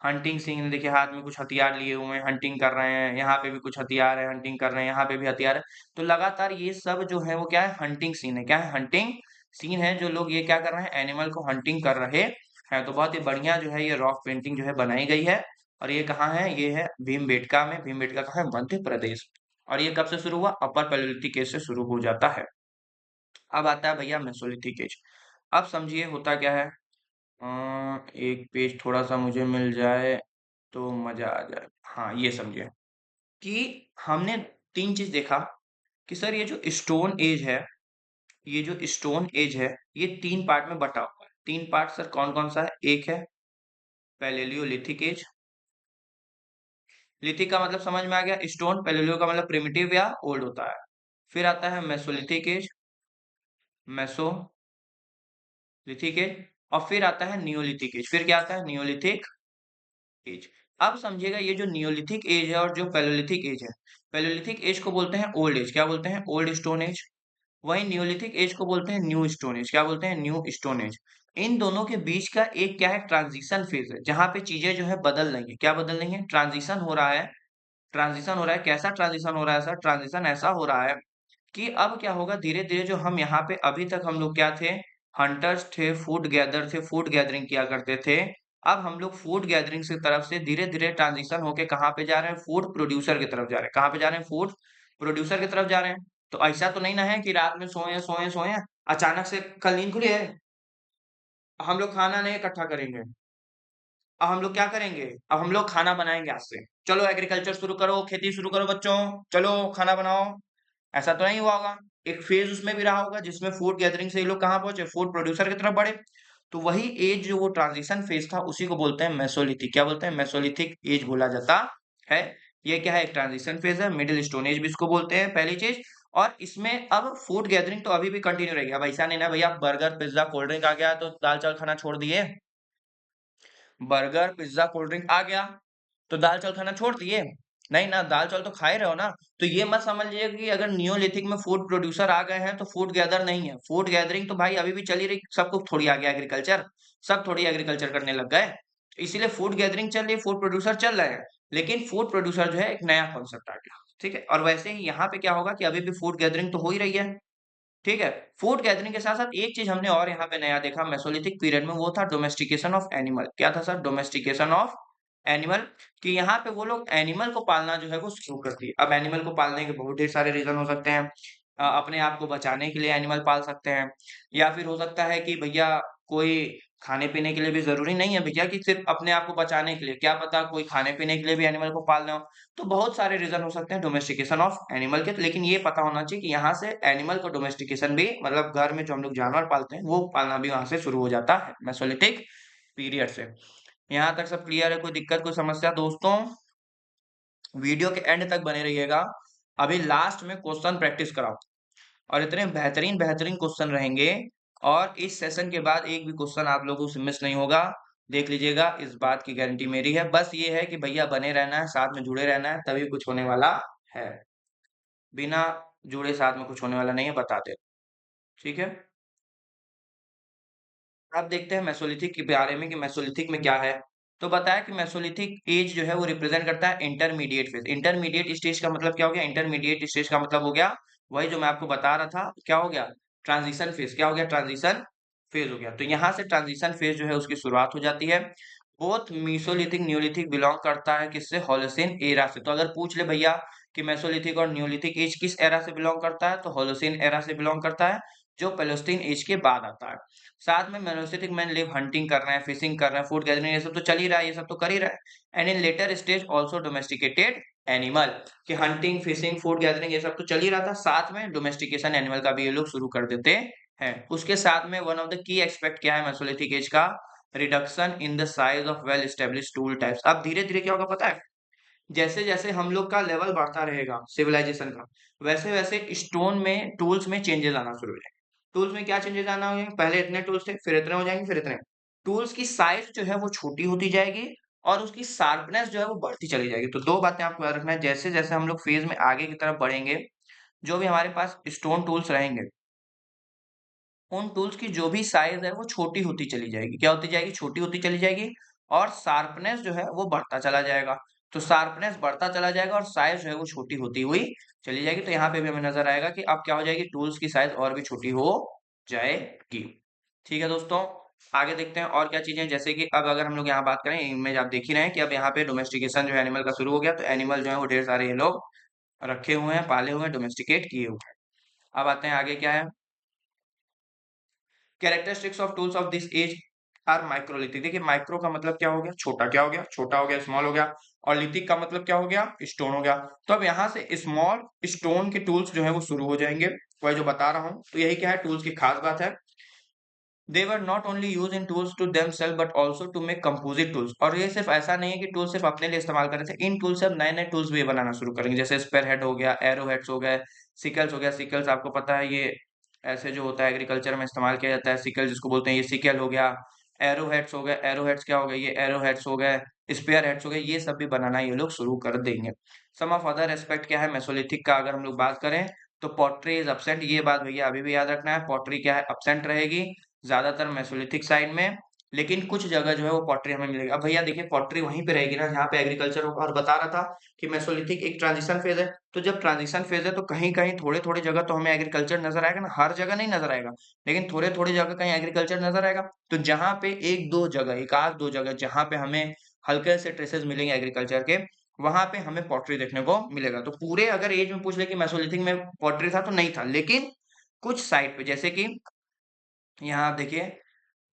हंटिंग सीन, देखिए हाथ में कुछ हथियार लिए हुए हैं, हंटिंग कर रहे हैं, यहाँ पे भी कुछ हथियार है, हंटिंग कर रहे हैं, यहाँ पे भी हथियार है। तो लगातार ये सब जो है वो क्या है? हंटिंग सीन है। क्या है? हंटिंग सीन है, जो लोग ये क्या कर रहे हैं? एनिमल को हंटिंग कर रहे हैं। तो बहुत ही बढ़िया जो है ये रॉक पेंटिंग जो है बनाई गई है, और ये कहाँ है? ये है भीमबेटका में। भीमबेटका कहाँ है? मध्य प्रदेश। और ये कब से शुरू हुआ? अपर पैलियोलिथिक एज से शुरू हो जाता है। अब आता है भैया मेसोलिथिक एज। अब समझिए होता क्या है, एक पेज थोड़ा-सा मुझे मिल जाए तो मज़ा आ जाए। हाँ, ये समझिए कि हमने 3 चीज़ देखा कि सर ये जो स्टोन एज है, ये जो स्टोन एज है, ये 3 पार्ट में बँटा हुआ है। 3 पार्ट सर कौन-कौन सा है? एक है पैलेलियोलिथिक एज, लिथिक का मतलब समझ में आ गया, स्टोन, पैलेलियो का मतलब प्रिमिटिव या ओल्ड होता है। फिर आता है मेसोलिथिक एज, मेसोलिथिक एज, और फिर आता है नियोलिथिक एज। फिर क्या आता है? Neolithic age. अब समझिएगा ये जो नियोलिथिक एज है और जो पैलियोलिथिक एज है, पैलियोलिथिक एज को बोलते हैं ओल्ड एज। क्या बोलते हैं? Old stone age. वहीं नियोलिथिक एज को बोलते हैं न्यू स्टोन एज। क्या बोलते हैं? New stone age. इन दोनों के बीच का एक क्या है? ट्रांजिशन फेज है, जहां पे चीजें जो है बदल रही है। क्या बदल रही है? ट्रांजिशन हो रहा है। ट्रांजिशन हो रहा है। कैसा ट्रांजिशन हो रहा है सर? ट्रांजिशन ऐसा हो रहा है कि अब क्या होगा, धीरे-धीरे जो हम यहाँ पे अभी तक हम लोग क्या थे? हंटर्स थे, फूड गैदर थे, फूड गैदरिंग किया करते थे। अब हम लोग फूड गैदरिंग की तरफ से धीरे-धीरे ट्रांजिशन होके कहाँ पे जा रहे हैं? फूड प्रोड्यूसर की तरफ जा रहे हैं। कहाँ पे जा रहे हैं? फूड प्रोड्यूसर की तरफ जा रहे हैं। तो ऐसा तो नहीं ना है कि रात में सोए, सोए, सोए, अचानक से कल नींद खुली है, हम लोग खाना नहीं इकट्ठा करेंगे। अब हम लोग क्या करेंगे? अब हम लोग खाना बनाएँगे आज से। चलो एग्रीकल्चर शुरू करो, खेती शुरू करो बच्चों, चलो खाना बनाओ। ऐसा तो नहीं हुआ होगा। एक फेज़ उसमें भी रहा होगा जिसमें फूड गैदरिंग से ये लोग कहाँ पहुँचे? फूड प्रोड्यूसर की तरफ बढ़े। तो वही एज जो वो ट्रांज़िशन फेज़ था उसी को बोलते हैं मेसोलिथिक। क्या बोलते हैं? मेसोलिथिक एज बोला जाता है। ये क्या है? एक ट्रांज़िशन फेज़ है, मिडल स्टोन एज भी इसको बोलते हैं पहली चीज़। और इसमें अब फूड गैदरिंग तो अभी भी कंटिन्यू रहेगी। अब ऐसा नहीं ना भैया बर्गर, पिज़्ज़ा, कोल्ड ड्रिंक आ गया तो दाल-चावल खाना छोड़ दिए। बर्गर, पिज़्ज़ा, कोल्ड ड्रिंक आ गया, तो दाल-चावल खाना छोड़ दिए? नहीं ना, दाल-चावल तो खा ही रहे हो ना। तो ये मत समझिए कि अगर नियोलिथिक में फूड प्रोड्यूसर आ गए हैं, तो फूड गैदर नहीं है। फूड गैदरिंग तो भाई अभी भी चल ही रही, सबको थोड़ी आ गया एग्रीकल्चर, सब थोड़ी एग्रीकल्चर करने लग गए। इसीलिए फूड गैदरिंग चल रही है, फूड प्रोड्यूसर चल रहे हैं। लेकिन फूड प्रोड्यूसर जो है एक नया कॉन्सेप्ट आ गया, ठीक है? और वैसे ही यहाँ पे क्या होगा कि अभी भी फूड गैदरिंग तो हो ही रही है। ठीक है? फूड गैदरिंग के साथ-साथ एक चीज़ हमने और यहाँ पे नया देखा मेसोलिथिक पीरियड में वो था डोमेस्टिकेशन ऑफ एनिमल। क्या था सर? डोमेस्टिकेशन ऑफ एनिमल कि यहाँ पे वो लोग एनिमल को पालना जो है वो शुरू कर दिए। अब एनिमल को पालने के बहुत ढेर सारे रीज़न हो सकते हैं। अपने आप को बचाने के लिए एनिमल पाल सकते हैं या फिर हो सकता है कि भैया कोई खाने-पीने के लिए भी ज़रूरी नहीं है भैया कि सिर्फ़ अपने आप को बचाने के लिए, क्या पता कोई खाने-पीने के लिए भी एनिमल को पाल रहे हो। तो बहुत सारे रीज़न हो सकते हैं डोमेस्टिकेशन ऑफ एनिमल के, लेकिन ये पता होना चाहिए कि यहाँ से एनिमल का डोमेस्टिकेशन भी मतलब घर में जो हम लोग जानवर पालते हैं, वो पालना भी वहाँ से शुरू हो जाता है, मेसोलिथिक पीरियड से। यहाँ तक सब क्लियर है? कोई दिक्कत, कोई समस्या दोस्तों? वीडियो के एंड तक बने रहिएगा। अभी लास्ट में क्वेश्चन प्रैक्टिस कराओ और इतने बेहतरीन-बेहतरीन क्वेश्चन रहेंगे और इस सेशन के बाद एक भी क्वेश्चन आप लोगों से मिस नहीं होगा। देख लीजिएगा, इस बात की गारंटी मेरी है। बस ये है कि भैया बने रहना है, साथ में जुड़े रहना है, तभी कुछ होने वाला है। बिना जुड़े साथ में कुछ होने वाला नहीं है, बता दे। ठीक है? अब देखते हैं मेसोलिथिक के बारे में कि मेसोलिथिक में क्या है। तो बताया कि मेसोलिथिक एज जो है वो रिप्रेजेंट करता है इंटरमीडिएट फेज़। इंटरमीडिएट स्टेज का मतलब क्या हो गया? इंटरमीडिएट स्टेज का मतलब हो गया, वही जो मैं आपको बता रहा था, क्या हो गया? Transition phase. क्या हो गया? ट्रांज़िशन फेज़ हो गया। तो यहाँ से ट्रांज़िशन फेज़ जो है उसकी शुरुआत हो जाती है। बोथ मेसोलिथिक, नियोलिथिक बिलॉन्ग करता है किससे? होलोसिन एरा से। तो अगर पूछ ले भैया कि मेसोलिथिक और नियोलिथिक एज किस एरा से बिलॉन्ग करता है? तो होलोसिन एरा से बिलॉन्ग करता है, जो प्लेस्टोसीन एज के बाद आता है। साथ में मेनोलिथिक मैन लिव हंटिंग कर रहे हैं, फिशिंग कर रहे हैं, फूड गैदरिंग ये सब तो चल ही रहा है, ये सब तो कर ही रहा है। And in later stage also domesticated animal कि हंटिंग, फिशिंग, फूड गैदरिंग ये सब तो चल ही रहा था, साथ में डोमेस्टिकेशन एनिमल का भी ये लोग शुरू कर देते हैं। उसके साथ में one of the key aspect क्या है मेसोलिथिक एज का? Reduction in the size of well established tool types. अब धीरे-धीरे क्या होगा पता है? जैसे-जैसे हम लोग का लेवल बढ़ता रहेगा सिविलाइजेशन का, वैसे-वैसे स्टोन में, टूल्स में चेंजेस आना शुरू हो जाएँगे। टूल्स में क्या चेंजेस आना हो जाएँगे? पहले इतने टूल्स थे, फिर इतने हो जाएँगे, फिर इतने। टूल्स की साइज़ जो है वो छोटी होती जाएगी और उसकी शार्पनेस जो है वो बढ़ती चली जाएगी। तो 2 बातें आपको याद रखना है, जैसे-जैसे हम लोग फेज़ में आगे की तरफ बढ़ेंगे, जो भी हमारे पास स्टोन टूल्स रहेंगे, उन टूल्स की जो भी साइज़ है वो छोटी होती चली जाएगी। क्या होती जाएगी? छोटी होती चली जाएगी और शार्पनेस जो है वो बढ़ता चला जाएगा। तो शार्पनेस बढ़ता चला जाएगा और साइज़ जो है वो छोटी होती हुई चली जाएगी। तो यहाँ पे भी हमें नज़र आएगा कि अब क्या हो जाएगी? टूल्स की साइज़ और भी छोटी हो जाएगी। ठीक है दोस्तों, आगे देखते हैं और क्या चीज़ें, जैसे कि अब अगर हम लोग यहाँ बात करें, इमेज आप देख ही रहे हैं कि अब यहाँ पे डोमेस्टिकेशन जो है एनिमल का शुरू हो गया। तो एनिमल जो है वो ढेर सारे ये लोग रखे हुए हैं, पाले हुए हैं, डोमेस्टिकेट किए हुए हैं। अब आते हैं आगे क्या है? Characteristics of tools of this age are microlithic. देखिए माइक्रो का मतलब क्या हो गया? छोटा। क्या हो गया? छोटा हो गया, स्मॉल हो गया। और लिथिक का मतलब क्या हो गया? स्टोन हो गया। तो अब यहाँ से स्मॉल स्टोन के टूल्स जो है वो शुरू हो जाएंगे, वही जो बता रहा हूँ। तो यही क्या है टूल्स की खास बात है। They were not only use in tools to themselves but also to make composite tools. और ये सिर्फ ऐसा नहीं है कि टूल सिर्फ अपने लिए इस्तेमाल कर रहे थे, इन टूल से अब नए-नए टूल्स भी बनाना शुरू करेंगे। जैसे स्पेयर हेड हो गया, एरो हेड्स हो गए, सिकल्स हो गया। सिकल्स आपको पता है ये ऐसे जो होता है एग्रीकल्चर में इस्तेमाल किया जाता है, सिकल जिसको बोलते हैं, ये सिकल हो गया। एरो हेड्स हो गए, एरो हेड्स क्या हो गए? ये एरो हेड्स हो गए, स्पेयर हेड्स हो गए, ये सब भी बनाना ये लोग शुरू कर देंगे। सम ऑफ अदर एस्पेक्ट क्या है मेसोलिथिक का अगर हम लोग बात करें, तो पॉटरी इज एब्सेंट। ये बात भैया अभी भी याद रखना है, पॉटरी क्या है? एब्सेंट रहेगी ज़्यादातर मेसोलिथिक साइड में, लेकिन कुछ जगह जो है वो पॉटरी हमें मिलेगी। अब भैया देखिए पॉटरी वहीं पे रहेगी ना जहाँ पे एग्रीकल्चर होगा, और बता रहा था कि मेसोलिथिक एक ट्रांजिशन फेज़ है। तो जब ट्रांजिशन फेज़ है तो कहीं-कहीं थोड़े-थोड़े जगह तो हमें एग्रीकल्चर नज़र आएगा ना, हर जगह नहीं नज़र आएगा, लेकिन थोड़े-थोड़े जगह कहीं एग्रीकल्चर नज़र आएगा। तो जहाँ पे 1-2 जगह, 1 आध 2 जगह जहाँ पे हमें हल्के से ट्रेसेस मिलेंगे एग्रीकल्चर के, वहाँ पे हमें पॉटरी देखने को मिलेगा। तो पूरे अगर एज में पूछ ले कि मेसोलिथिक में पॉटरी था तो नहीं था, लेकिन कुछ साइड पे जैसे कि यहाँ आप देखिए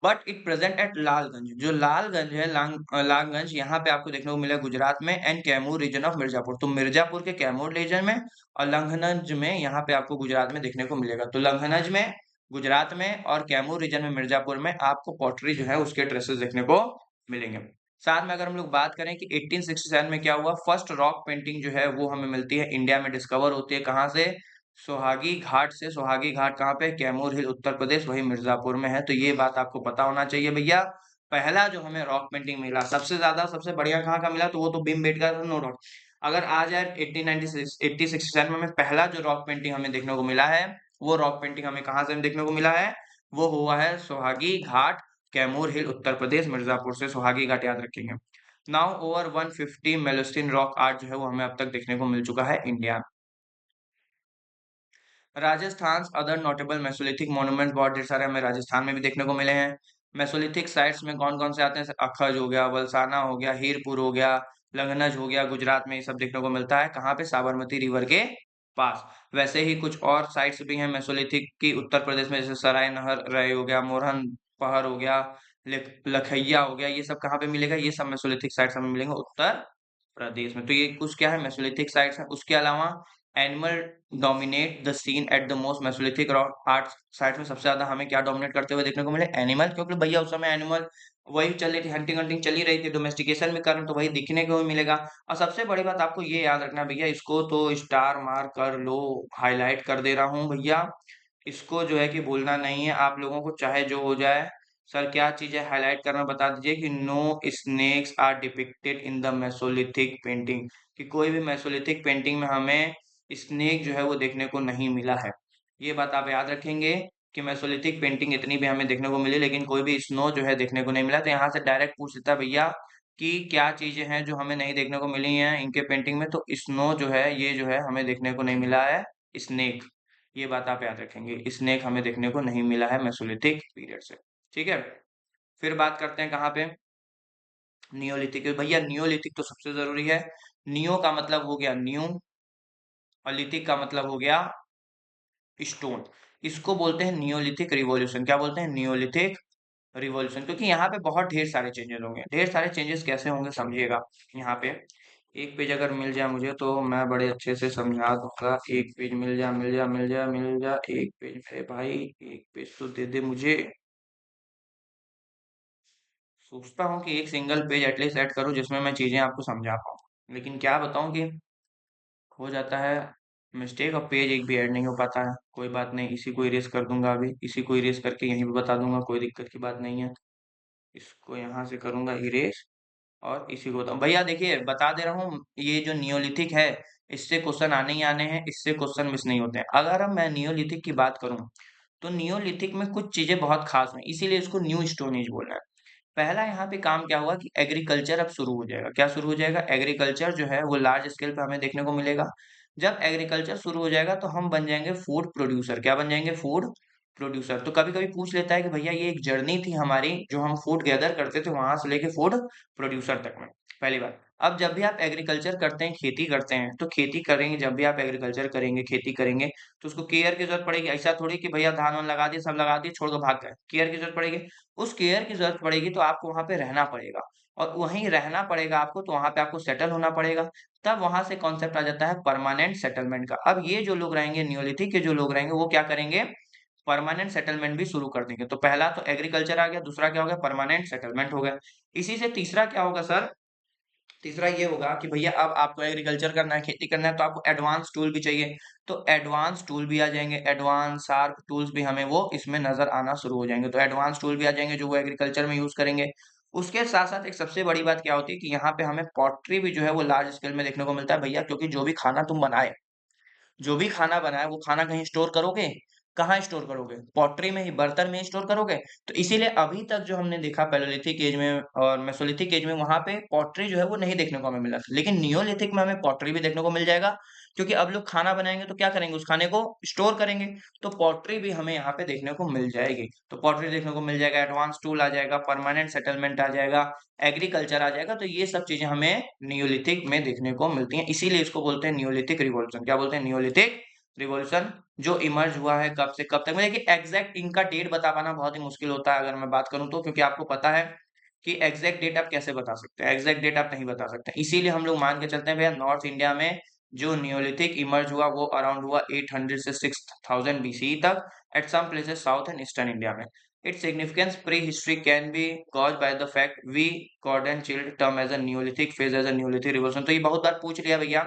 but it present at Lalganj. जो लालगंज है, लालगंज, यहाँ पे आपको देखने को मिला गुजरात में, and Kaimur region of Mirzapur. तो मिर्जापुर के कैमूर रीजन में और लंघनज में यहाँ पे आपको गुजरात में देखने को मिलेगा। तो लंघनज में गुजरात में और कैमूर रीजन में मिर्जापुर में आपको पॉटरी जो है उसके ट्रेसेस देखने को मिलेंगे। साथ में अगर हम लोग बात करें कि 1867 में क्या हुआ, फर्स्ट रॉक पेंटिंग जो है वो हमें मिलती है इंडिया में, डिस्कवर होती है कहाँ से, सोहागी घाट से। सोहागी घाट कहाँ पे, कैमूर हिल उत्तर प्रदेश, वही मिर्जापुर में है। तो ये बात आपको पता होना चाहिए भैया। पहला जो हमें रॉक पेंटिंग मिला, सबसे ज्यादा सबसे बढ़िया कहाँ का मिला, तो वो तो भीमबेटका का, नो डाउट। अगर आ जाए 1896 1867 में पहला जो रॉक पेंटिंग हमें देखने को मिला है, वो रॉक पेंटिंग हमें कहाँ से देखने को मिला है, वो हुआ है सोहागी घाट, कैमूर हिल उत्तर प्रदेश, मिर्जापुर से। सोहागी घाट याद रखेंगे। नाउ ओवर 150 मेलोस्टीन रॉक आर्ट जो है वो हमें अब तक देखने को मिल चुका है India. Rajasthan other notable Mesolithic monuments बहुत ढेर सारे हमें राजस्थान में भी देखने को मिले हैं। मेसोलिथिक साइट्स में कौन कौन से आते हैं, अखज हो गया, वलसाना हो गया, हीरपुर हो गया, लंगनज हो गया, गुजरात में ये सब देखने को मिलता है। कहाँ पे, साबरमती रिवर के पास। वैसे ही कुछ और साइट्स भी हैं मेसोलिथिक की उत्तर प्रदेश में, जैसे सराय नहर रहे हो गया, मोरहन पहाड़ हो गया, लखैया हो गया। ये सब कहाँ पे मिलेगा, ये सब मेसोलिथिक साइट्स हमें मिलेंगे उत्तर प्रदेश में। तो ये कुछ क्या है, मेसोलिथिक साइट्स है। उसके अलावा animal dominate the scene at the most Mesolithic rock art sites में सबसे ज्यादा हमें क्या डोमिनेट करते हुए देखने को मिले, एनिमल। क्योंकि भैया उस समय एनिमल वही चल रही थी, हंटिंग हंटिंग चली रही थी, डोमेस्टिकेशन भी करना, तो वही दिखने को भी मिलेगा। और सबसे बड़ी बात आपको ये याद रखना भैया, इसको तो स्टार मार कर लो, हाईलाइट कर दे रहा हूँ भैया, इसको जो है कि भूलना नहीं है आप लोगों को, चाहे जो हो जाए। सर क्या चीज है, हाईलाइट करना बता दीजिए कि no snakes are depicted in the Mesolithic painting, कि कोई भी मेसोलिथिक पेंटिंग में हमें स्नेक जो है वो देखने को नहीं मिला है। ये बात आप याद रखेंगे कि मेसोलिथिक पेंटिंग इतनी भी हमें देखने को मिली, लेकिन कोई भी स्नो जो है देखने को नहीं मिला। तो यहाँ से डायरेक्ट पूछ लेता भैया कि क्या चीजें हैं जो हमें नहीं देखने को मिली हैं इनके पेंटिंग में, तो स्नो जो है ये जो है हमें देखने को नहीं मिला है, स्नेक। ये बात आप याद रखेंगे, स्नेक हमें देखने को नहीं मिला है मेसोलिथिक पीरियड से। ठीक है, फिर बात करते हैं कहाँ पे, नियोलिथिक। भैया नियोलिथिक तो सबसे जरूरी है। नियो का मतलब हो गया न्यू, और लिथिक का मतलब हो गया स्टोन। इसको बोलते हैं नियोलिथिक रिवॉल्यूशन। क्या बोलते हैं, नियोलिथिक रिवॉल्यूशन। क्योंकि यहाँ पे बहुत ढेर सारे चेंजेस होंगे। ढेर सारे चेंजेस कैसे होंगे समझिएगा। यहाँ पे एक पेज अगर मिल जाए मुझे तो मैं बड़े अच्छे से समझा दूंगा। एक पेज मिल जा, मिल जा, मिल जा, मिल जा, एक पेज मेरे भाई, एक पेज तो दे दे मुझे। सोचता हूँ कि एक सिंगल पेज एटलीस्ट ऐड करूँ जिसमें मैं चीजें आपको समझा पाऊँ, लेकिन क्या बताऊँ कि हो जाता है मिस्टेक, और पेज एक भी ऐड नहीं हो पाता है। कोई बात नहीं, इसी को इरेज कर दूंगा, अभी इसी को इरेज करके यहीं पे बता दूंगा, कोई दिक्कत की बात नहीं है। इसको यहाँ से करूंगा इरेज, और इसी को भैया देखिए बता दे रहा हूँ, ये जो नियोलिथिक है इससे क्वेश्चन आने ही आने हैं, इससे क्वेश्चन मिस नहीं होते हैं। अगर अब मैं नियोलिथिक की बात करूं, तो नियोलिथिक में कुछ चीजें बहुत खास हैं, इसीलिए इसको न्यू स्टोन एज बोल रहा है। पहला यहाँ पे काम क्या हुआ कि एग्रीकल्चर अब शुरू हो जाएगा। क्या शुरू हो जाएगा, एग्रीकल्चर जो है वो लार्ज स्केल पे हमें देखने को मिलेगा। जब एग्रीकल्चर शुरू हो जाएगा तो हम बन जाएंगे फूड प्रोड्यूसर। क्या बन जाएंगे, फूड प्रोड्यूसर। तो कभी कभी पूछ लेता है कि भैया ये एक जर्नी थी हमारी, जो हम फूड गैदर करते थे वहां से लेके फूड प्रोड्यूसर तक में। पहली बात, अब जब भी आप एग्रीकल्चर करते हैं, खेती करते हैं, तो खेती करेंगे, जब भी आप एग्रीकल्चर करेंगे, खेती करेंगे, तो उसको केयर की जरूरत पड़ेगी। ऐसा थोड़ी कि भैया धान वान लगा दिए, सब लगा दिए, छोड़ के भाग गए। केयर की जरूरत पड़ेगी। उस केयर की जरूरत पड़ेगी तो आपको वहां पे रहना पड़ेगा, और वहीं रहना पड़ेगा आपको, तो वहां पे आपको सेटल होना पड़ेगा। तब वहां से कॉन्सेप्ट आ जाता है परमानेंट सेटलमेंट का। अब ये जो लोग रहेंगे, नियोलिथिक के जो लोग रहेंगे, वो क्या करेंगे, परमानेंट सेटलमेंट भी शुरू कर देंगे। तो पहला तो एग्रीकल्चर आ गया, दूसरा क्या हो गया, परमानेंट सेटलमेंट हो गया। इसी से तीसरा क्या होगा सर, तीसरा ये होगा कि भैया अब आपको एग्रीकल्चर करना है, खेती करना है, तो आपको एडवांस टूल भी चाहिए। तो एडवांस टूल भी आ जाएंगे, एडवांस शार्प टूल्स भी हमें वो इसमें नजर आना शुरू हो जाएंगे। तो एडवांस टूल भी आ जाएंगे जो वो एग्रीकल्चर में यूज करेंगे। उसके साथ साथ एक सबसे बड़ी बात क्या होती है कि यहाँ पे हमें पॉटरी भी जो है वो लार्ज स्केल में देखने को मिलता है भैया। क्योंकि जो भी खाना तुम बनाए, जो भी खाना बनाए, वो खाना कहीं स्टोर करोगे, कहाँ स्टोर करोगे, पॉटरी में ही, बर्तन में ही स्टोर करोगे। तो इसीलिए अभी तक जो हमने देखा पैलोलिथिक एज में और मेसोलिथिक एज में, वहां पे पॉटरी जो है वो नहीं देखने को हमें मिला था। लेकिन नियोलिथिक में हमें पॉटरी भी देखने को मिल जाएगा। क्योंकि अब लोग खाना बनाएंगे तो क्या करेंगे, उस खाने को स्टोर करेंगे। तो पॉटरी भी हमें यहाँ पे देखने को मिल जाएगी। तो पॉटरी देखने को मिल जाएगा, एडवांस टूल आ जाएगा, परमानेंट सेटलमेंट आ जाएगा, एग्रीकल्चर आ जाएगा। तो ये सब चीजें हमें नियोलिथिक में देखने को मिलती हैं। इसीलिए इसको बोलते हैं नियोलिथिक रिवॉल्यूशन। क्या बोलते हैं, नियोलिथिक रिवॉल्यूशन जो इमर्ज हुआ है कब से कब तक में, देखिए एग्जैक्ट इनका डेट बता पाना बहुत ही मुश्किल होता है अगर मैं बात करूं तो, क्योंकि आपको पता है कि एग्जैक्ट डेट आप कैसे बता सकते हैं, एग्जैक्ट डेट आप नहीं बता सकते, इसीलिए हम लोग मान के चलते हैं भैया नॉर्थ इंडिया में जो नियोलिथिक इमर्ज हुआ वो अराउंड हुआ 800 से 6000 BCE तक at some places south and eastern India में। Its significance prehistory can be caused by the fact we Gordon Childe term as a Neolithic phase as a Neolithic revolution। तो ये बहुत बार पूछ लिया भैया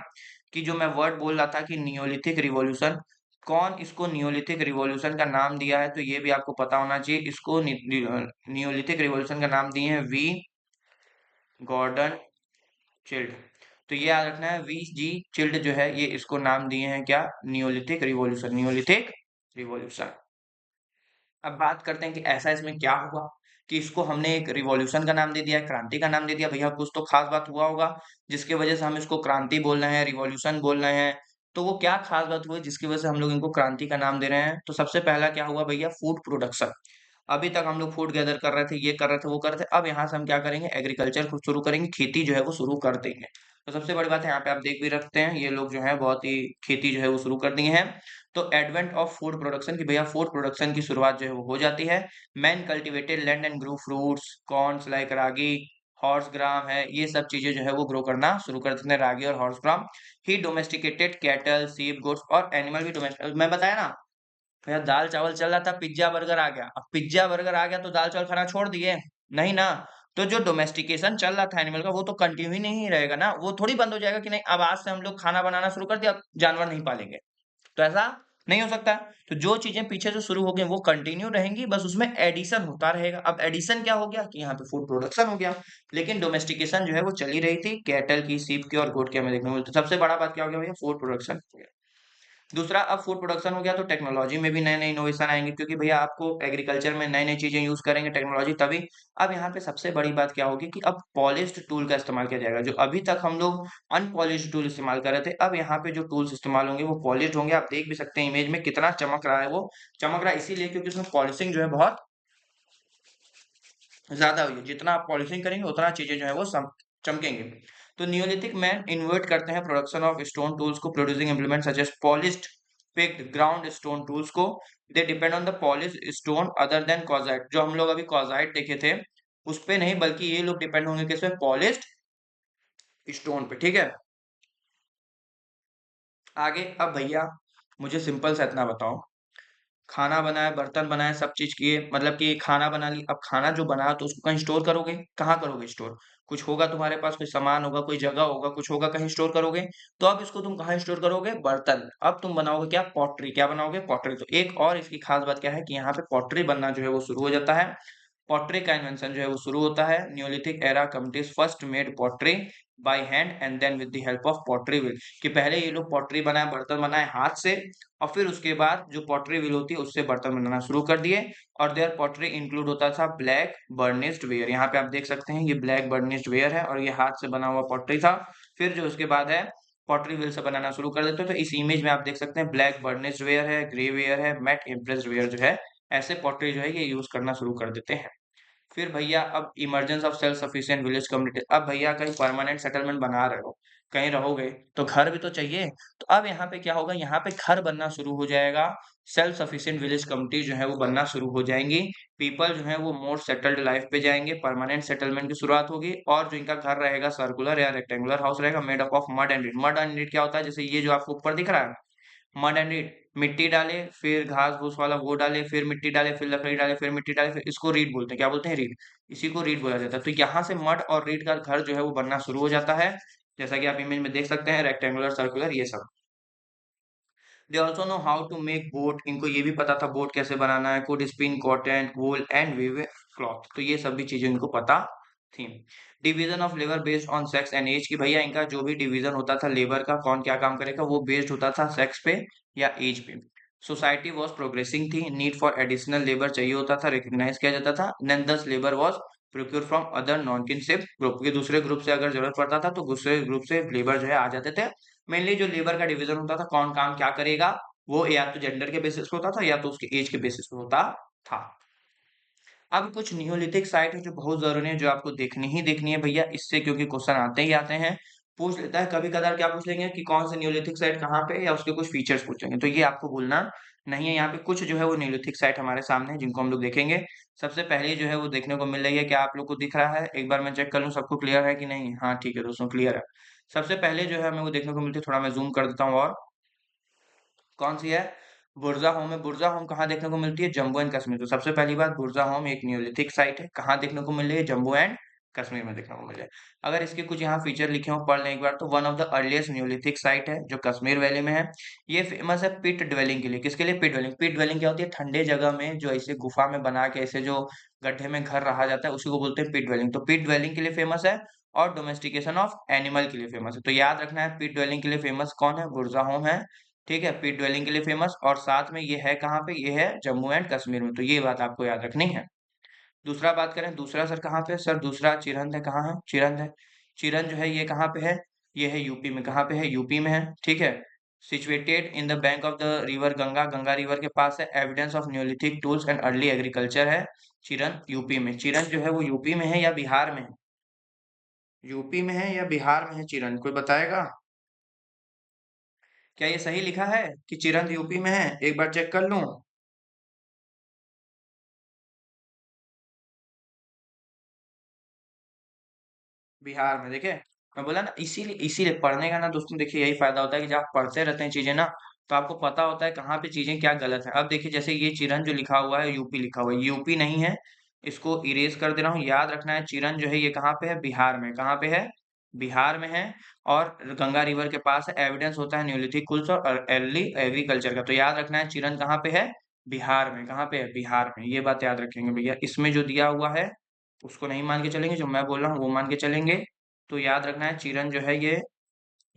कि जो मैं वर्ड बोल रहा था कि नियोलिथिक रिवॉल्यूशन, कौन इसको नियोलिथिक रिवॉल्यूशन का नाम दिया है, तो ये भी आपको पता होना चाहिए। इसको नियोलिथिक रिवॉल्यूशन का नाम दिए हैं वी गॉर्डन चिल्ड। तो ये याद रखना है, वी जी चिल्ड जो है ये इसको नाम दिए हैं क्या, नियोलिथिक रिवॉल्यूशन, नियोलिथिक रिवॉल्यूशन। अब बात करते हैं कि ऐसा इसमें क्या हुआ कि इसको हमने एक रिवॉल्यूशन का नाम दे दिया, क्रांति का नाम दे दिया। भैया कुछ तो खास बात हुआ होगा जिसकी वजह से हम इसको क्रांति बोल रहे हैं, रिवॉल्यूशन बोल रहे हैं। तो वो क्या खास बात हुई जिसकी वजह से हम लोग इनको क्रांति का नाम दे रहे हैं? तो सबसे पहला क्या हुआ भैया, फूड प्रोडक्शन। अभी तक हम लोग फूड गैदर कर रहे थे, ये कर रहे थे, वो कर रहे थे, अब यहाँ से हम क्या करेंगे, एग्रीकल्चर को शुरू करेंगे, खेती जो है वो शुरू कर देंगे। तो सबसे बड़ी बात है यहाँ पे आप देख भी रखते हैं, ये लोग जो है बहुत ही खेती जो है वो शुरू कर दिए हैं। तो एडवेंट ऑफ फूड प्रोडक्शन की भैया फूड प्रोडक्शन की शुरुआत जो है वो हो जाती है। Man cultivated land and grow fruits corns like ragi, horse gram है, ये सब चीजें जो है वो ग्रो करना शुरू कर देते हैं, रागी और हॉर्स ग्राम। ही डोमेस्टिकेटेड कैटल सीप गोट्स और एनिमल भी डोमेस्टिक, मैं बताया ना भैया दाल चावल चल रहा था, पिज्जा बर्गर आ गया। अब पिज्जा बर्गर आ गया तो दाल चावल खाना छोड़ दिए? नहीं ना। तो जो डोमेस्टिकेशन चल रहा था एनिमल का वो तो कंटिन्यू ही नहीं रहेगा ना, वो थोड़ी बंद हो जाएगा कि नहीं अब आज से हम लोग खाना बनाना शुरू कर दिया, अब जानवर नहीं पालेंगे। तो ऐसा नहीं हो सकता। तो जो चीजें पीछे से शुरू हो गई वो कंटिन्यू रहेंगी, बस उसमें एडिशन होता रहेगा। अब एडिशन क्या हो गया कि यहाँ पे फूड प्रोडक्शन हो गया, लेकिन डोमेस्टिकेशन जो है वो चली रही थी, कैटल की, सीप की और गोट की हमें देखने को मिलती। सबसे बड़ा बात क्या हो गया भैया, फूड प्रोडक्शन हो गया। दूसरा, अब फूड प्रोडक्शन हो गया तो टेक्नोलॉजी में भी नए नए इनोवेशन आएंगे, क्योंकि भैया आपको एग्रीकल्चर में नई नई चीजें यूज करेंगे टेक्नोलॉजी तभी। अब यहाँ पे सबसे बड़ी बात क्या होगी कि अब पॉलिश्ड टूल का इस्तेमाल किया जाएगा। जो अभी तक हम लोग अनपॉलिश्ड टूल इस्तेमाल कर रहे थे, अब यहाँ पे जो टूल्स इस्तेमाल होंगे वो पॉलिश्ड होंगे। आप देख भी सकते हैं इमेज में कितना चमक रहा है, वो चमक रहा है इसीलिए क्योंकि उसमें पॉलिशिंग जो है बहुत ज्यादा हुई है। जितना आप पॉलिशिंग करेंगे उतना चीजें जो है वो चमकेंगे। तो नियोलिथिक मैन इन्वर्ट करते हैं प्रोडक्शन ऑफ स्टोन टूल्स को, producing implement such as polished picked ground stone tools को। They depend on the polish stone other than quartzite. जो हम लोग अभी क्वाजाइट देखे थे उस पे नहीं, बल्कि ये लोग डिपेंड होंगे किस पे, पॉलिश्ड स्टोन पे। ठीक है, आगे अब भैया मुझे सिंपल सा इतना बताओ, खाना बनाया, बर्तन बनाए, सब चीज किए, मतलब कि खाना बना ली। अब खाना जो बनाया तो उसको कहीं स्टोर करोगे, कहाँ करोगे स्टोर? कुछ होगा तुम्हारे पास, कोई सामान होगा, कोई जगह होगा, कुछ होगा, कहीं स्टोर करोगे। तो अब इसको तुम कहाँ स्टोर करोगे, बर्तन में। अब तुम बनाओगे क्या, पॉटरी। क्या बनाओगे, पॉटरी। तो एक और इसकी खास बात क्या है कि यहाँ पे पॉटरी बनना जो है वो शुरू हो जाता है। पॉटरी का इन्वेंशन जो है वो शुरू होता है। Neolithic era communities first made pottery by hand and then with the help of pottery wheel. कि पहले ये लोग पॉटरी बनाए, बर्तन बनाए हाथ से, और फिर उसके बाद जो पॉटरी व्हील होती है उससे बर्तन बनाना शुरू कर दिए। और देयर पॉटरी इंक्लूड होता था ब्लैक बर्निश्ड वेयर। यहाँ पे आप देख सकते हैं ये ब्लैक बर्निश्ड वेयर है और ये हाथ से बना हुआ पॉटरी था। फिर जो उसके बाद है पॉटरी व्हील से बनाना शुरू कर देते हैं। तो इस इमेज में आप देख सकते हैं ब्लैक बर्निश्ड वेयर है, ग्रे वेयर है, मैट इम्प्रेस्ड वेयर जो है, ऐसे पॉटरी जो है ये यूज करना शुरू कर देते हैं। फिर भैया अब emergence of self sufficient village community. अब भैया कहीं परमानेंट सेटलमेंट बना रहे हो, कहीं रहोगे तो घर भी तो चाहिए। तो अब यहाँ पे क्या होगा, यहाँ पे घर बनना शुरू हो जाएगा, सेल्फ सफिशिएंट विलेज कम्युनिटी जो है वो बनना शुरू हो जाएंगी। पीपल जो है वो मोर सेटल्ड लाइफ पे जाएंगे, परमानेंट सेटलमेंट की शुरुआत होगी। और जो इनका घर रहेगा सर्कुलर या रेक्टेंगुलर हाउस रहेगा, made up of mud and it. Mud and it क्या होता है, जैसे ये जो आपको ऊपर दिख रहा है मड एंड रीड, मिट्टी डाले, फिर घास फूस वाला वो डाले, फिर मिट्टी डाले, फिर लकड़ी डाले, फिर मिट्टी डाले, फिर इसको रीड बोलते हैं। क्या बोलते हैं, रीड। इसी को रीड बोला जाता है। तो यहाँ से मड और रीड का घर जो है वो बनना शुरू हो जाता है, जैसा कि आप इमेज में देख सकते हैं, रेक्टेंगुलर, सर्कुलर, ये सब। They also know how to make boat. इनको ये भी पता था बोट कैसे बनाना है। Could spin cotton wool and weave cloth. तो ये सब भी चीजें इनको पता थी। Division of labour based on sex and age. की भैया इनका जो भी डिवीजन होता था लेबर का, कौन क्या काम करेगा, वो बेस्ड होता था सेक्स पे या एज पे। सोसाइटी वॉज प्रोग्रेसिंग थी, नीड फॉर एडिशनल लेबर चाहिए होता था, रिकग्नाइज किया जाता था। देन दस labour was procure from other non kinship group. के दूसरे ग्रुप से अगर जरूरत पड़ता था तो दूसरे ग्रुप से लेबर जो है आ जाते थे। मेनली जो लेबर का डिवीजन होता था, कौन काम क्या करेगा, वो या तो जेंडर के बेसिस पे होता था या तो उसके एज के बेसिस पे होता था। अब कुछ नियोलिथिक साइट है जो बहुत जरूरी है, जो आपको देखनी ही देखनी है भैया, इससे क्योंकि क्वेश्चन आते ही आते हैं। पूछ लेता है। कभी कदार क्या पूछ लेंगे कि कौन से न्यूलिथिक साइट कहाँ पे है, या उसके कुछ फीचर्स पूछेंगे। तो ये आपको भूलना नहीं है। यहाँ पे कुछ जो है वो न्यूलिथिक साइट हमारे सामने है, जिनको हम लोग देखेंगे। सबसे पहले जो है वो देखने को मिल रही है, क्या आप लोग को दिख रहा है? एक बार मैं चेक कर लूँ सबको क्लियर है कि नहीं। हाँ ठीक है दोस्तों, क्लियर है। सबसे पहले जो है हमें वो देखने को मिलती है, थोड़ा मैं जूम कर देता हूँ। और कौन सी है? बुर्जा होम है। बुर्जा होम कहाँ देखने को मिलती है? जम्मू एंड कश्मीर। तो सबसे पहली बात, बुर्जा होम एक न्यूलिथिक साइट है। कहाँ देखने को मिल रही है? जम्मू एंड कश्मीर में देखने को मिल रहा है। अगर इसके कुछ यहाँ फीचर लिखे हो पढ़ लें एक बार, तो one of the earliest Neolithic site है जो कश्मीर वैली में है। ये फेमस है पिट ड्वेलिंग के लिए। किसके लिए पिट ड्वेलिंग? पिट ड्वेलिंग क्या होती है? ठंडे जगह में जो ऐसे गुफा में बना के ऐसे जो गड्ढे में घर रहा जाता है, उसी को बोलते हैं पिट ड्वेलिंग। तो पिट ड्वेलिंग के लिए फेमस है, और डोमेस्टिकेशन ऑफ एनिमल के लिए फेमस है। तो याद रखना है, पिट ड्वेलिंग के लिए फेमस कौन है? बुर्जा होम है। ठीक है, पीट ड्वेलिंग के लिए फेमस, और साथ में ये है कहाँ पे? ये है जम्मू एंड कश्मीर में। तो ये बात आपको याद रखनी है। दूसरा बात करें, दूसरा सर कहाँ पे है? सर दूसरा चिरंद है। कहाँ है? चिरंद है। चिरंद जो है ये कहाँ पे है? ये है यूपी में। कहाँ पे है? यूपी में है। ठीक है। Situated in the bank of the river Ganga. Ganga river के पास है। Evidence of Neolithic tools and early agriculture है। चिरंद यूपी में। चिरंद जो है वो यूपी में है या बिहार में है? यूपी में है या बिहार में है चिरंद? कोई बताएगा? क्या ये सही लिखा है कि चिरंद यूपी में है? एक बार चेक कर लूं। बिहार में। देखे, मैं बोला ना, इसीलिए इसीलिए पढ़ने का ना दोस्तों, देखिए यही फायदा होता है कि जब आप पढ़ते रहते हैं चीजें ना, तो आपको पता होता है कहाँ पे चीजें क्या गलत है। अब देखिए, जैसे ये चिरन जो लिखा हुआ है यूपी लिखा हुआ है, यूपी नहीं है। इसको इरेज कर दे रहा हूँ। याद रखना है, चिरन जो है ये कहाँ पे है? बिहार में। कहाँ पे है? बिहार में है। और गंगा रिवर के पास है। एविडेंस होता है न्यूलिथिक कुल्स और अर्ली एग्रीकल्चर का। तो याद रखना है, चिरन कहाँ पे है? बिहार में। कहाँ पे है? बिहार में। ये बात याद रखेंगे भैया। इसमें जो दिया हुआ है उसको नहीं मान के चलेंगे, जो मैं बोल रहा हूँ वो मान के चलेंगे। तो याद रखना है, चिरन जो है ये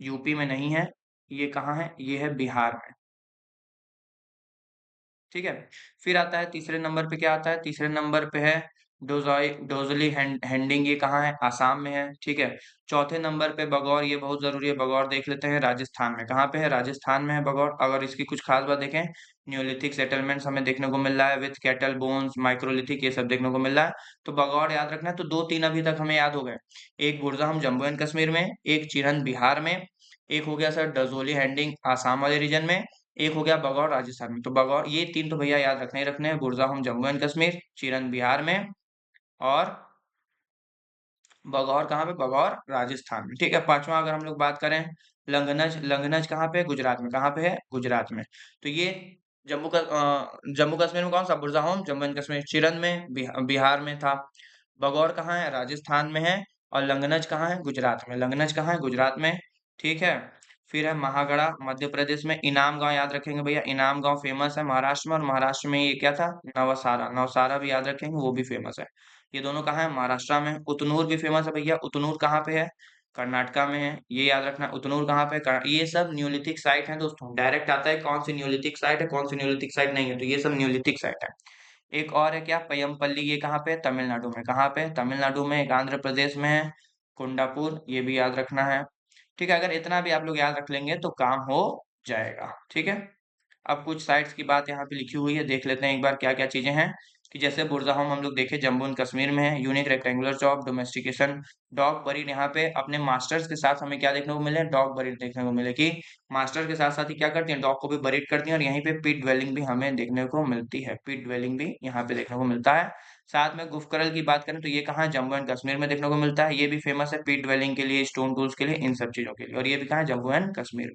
यूपी में नहीं है। ये कहाँ है? ये है बिहार में। ठीक है। फिर आता है तीसरे नंबर पे, क्या आता है तीसरे नंबर पे? है डोजली हैंडिंग। ये कहाँ है? आसाम में है। ठीक है। चौथे नंबर पे बगौर। ये बहुत जरूरी है, बगौर देख लेते हैं। राजस्थान में। कहाँ पे है? राजस्थान में है बगौर। अगर इसकी कुछ खास बात देखें, न्योलिथिक सेटलमेंट्स हमें देखने को मिल रहा है विथ कैटल बोन्स, माइक्रोलिथिक, ये सब देखने को मिल रहा है। तो बगौर याद रखना है। तो दो तीन अभी तक हमें याद हो गए। एक बुरज़ाहम जम्मू एंड कश्मीर में, एक चिरहन बिहार में, एक हो गया सर डजोली हैंडिंग आसाम वाले रीजन में, एक हो गया बगौर राजस्थान में। तो बगौर, ये तीन तो भैया याद रखने ही रखने हैं। बुरज़ाहम जम्मू एंड कश्मीर, चिरन बिहार में, और बगौर कहाँ पे? बगौर राजस्थान में। ठीक है। पांचवा अगर हम लोग बात करें, लंगनज। लंगनज कहाँ पे है? गुजरात में। कहाँ पे है? गुजरात में। तो ये जम्मू कश्मीर में कौन सा? बुरज़ाहोम जम्मू एंड कश्मीर। चिरन में बिहार में था। बगौर कहाँ है? राजस्थान में है। और लंगनज कहाँ है? गुजरात में। लंगनज कहाँ है? गुजरात में। ठीक है। फिर है महागढ़ा मध्य प्रदेश में। इनाम गांव याद रखेंगे भैया। इनाम गांव फेमस है महाराष्ट्र में। और महाराष्ट्र में ये क्या था? नवसारा। नवसारा भी याद रखेंगे, वो भी फेमस है। ये दोनों कहाँ है? महाराष्ट्र में। उतनूर भी फेमस है भैया। उतनूर कहाँ पे है? कर्नाटका में है। ये याद रखना। उतनूर कहाँ पे है? ये सब न्यूलिथिक साइट है दोस्तों। डायरेक्ट आता है कौन सी न्यूलिथिक साइट है, कौन सी न्यूलिथिक साइट नहीं है। तो ये सब न्यूलिथिक साइट है। एक और है क्या? पयमपल्ली। ये कहाँ पे है? तमिलनाडु में। कहाँ पे है? तमिलनाडु में। एक आंध्र प्रदेश में है, कुंडापुर। ये भी याद रखना है। ठीक है। अगर इतना भी आप लोग याद रख लेंगे तो काम हो जाएगा। ठीक है। अब कुछ साइट्स की बात यहाँ पे लिखी हुई है, देख लेते हैं एक बार क्या क्या चीजें हैं। कि जैसे बुरज़ाहोम हम लोग देखे, जम्मू एंड कश्मीर में है। Unique rectangular job domestication. Dog buried यहाँ पे अपने मास्टर्स के साथ हमें क्या देखने को मिले? डॉग बरीड देखने को मिले। कि मास्टर के साथ साथ ही क्या करती हैं? डॉग को भी बरीड करती हैं। और यहीं पे पीट ड्वेलिंग भी हमें देखने को मिलती है। पीट ड्वेलिंग भी यहाँ पे देखने को मिलता है। साथ में गुफकरल की बात करें तो ये कहाँ है? जम्मू एंड कश्मीर में देखने को मिलता है। ये भी फेमस है पीट ड्वेलिंग के लिए, स्टोन टूल्स के लिए, इन सब चीजों के लिए। और ये भी कहाँ है? जम्मू एंड कश्मीर।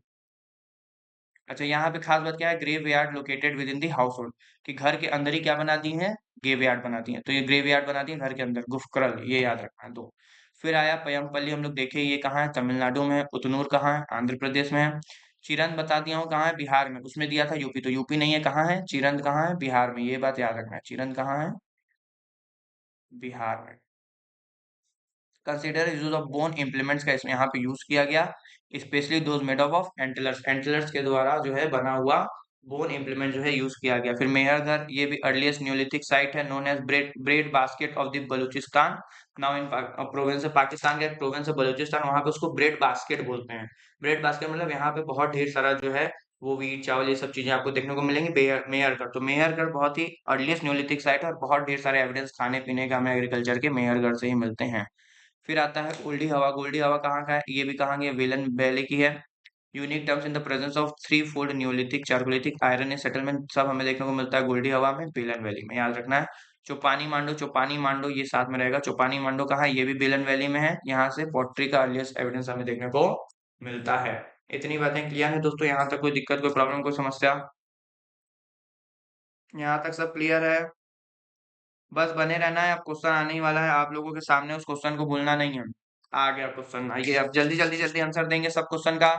अच्छा, यहाँ पे खास बात क्या है? Graveyard located within the household. कि घर के अंदर ही क्या बना दी है? ग्रेव यार्ड बना दी है। तो ये ग्रेव यार्ड बना दी है घर के अंदर। गुफकरल, ये याद रखना है दो। फिर आया पयमपल्ली। हम लोग देखे ये कहाँ है? तमिलनाडु में है। उतनूर कहाँ है? आंध्र प्रदेश में है। चिरंद बता दिया हूँ कहाँ है? बिहार में। उसमें दिया था यूपी, तो यूपी नहीं है। कहाँ है? चिरंद कहाँ है? बिहार में। ये बात याद रखना है, चिरंद कहाँ है? बिहार में। Consider use of bone implements का इसमें यहाँ पे यूज किया गया। Specially those made of antlers. Antlers के द्वारा जो है बना हुआ बोन इम्प्लीमेंट जो है यूज किया गया। फिर मेहरगढ़, ये भी अर्लीस्ट न्योलिथिक साइट है, known as bread bread basket of the Balochistan. Now in province of Pakistan का एक प्रोविंस है बलूचिस्तान, वहां पे उसको ब्रेड बास्केट बोलते हैं। ब्रेड बास्केट मतलब यहाँ पे बहुत ढेर सारा जो है वो वीट चावल ये सब चीजें आपको देखने को मिलेंगी। मेहरगढ़, तो मेहरगढ़ बहुत ही अर्लीस्ट न्योलिथिक साइट है, और बहुत ढेर सारे एविडेंस खाने पीने का हमें एग्रीकल्चर के मेहरगढ़ से ही मिलते हैं। फिर आता है गोल्डी हवा। गोल्डी हवा कहाँ का है? ये भी कहाँ की है? बेलन वैली की है। Unique terms in the presence of three fold Neolithic chalcolithic iron A settlement सब हमें देखने को मिलता है गोल्डी हवा में, बेलन वैली में, याद रखना है। चोपानी मांडो, चोपानी मांडो ये साथ में रहेगा। चोपानी मांडो कहाँ है? ये भी बेलन वैली में है। यहाँ से पॉटरी का अर्लीस्ट एविडेंस हमें देखने को मिलता है। इतनी बातें क्लियर है दोस्तों? यहाँ तक कोई दिक्कत, कोई प्रॉब्लम, कोई समस्या? यहाँ तक सब क्लियर है? बस बने रहना है, अब क्वेश्चन आने ही वाला है आप लोगों के सामने, उस क्वेश्चन को भूलना नहीं है। आ गया क्वेश्चन, आइए अब जल्दी जल्दी जल्दी आंसर देंगे सब क्वेश्चन का।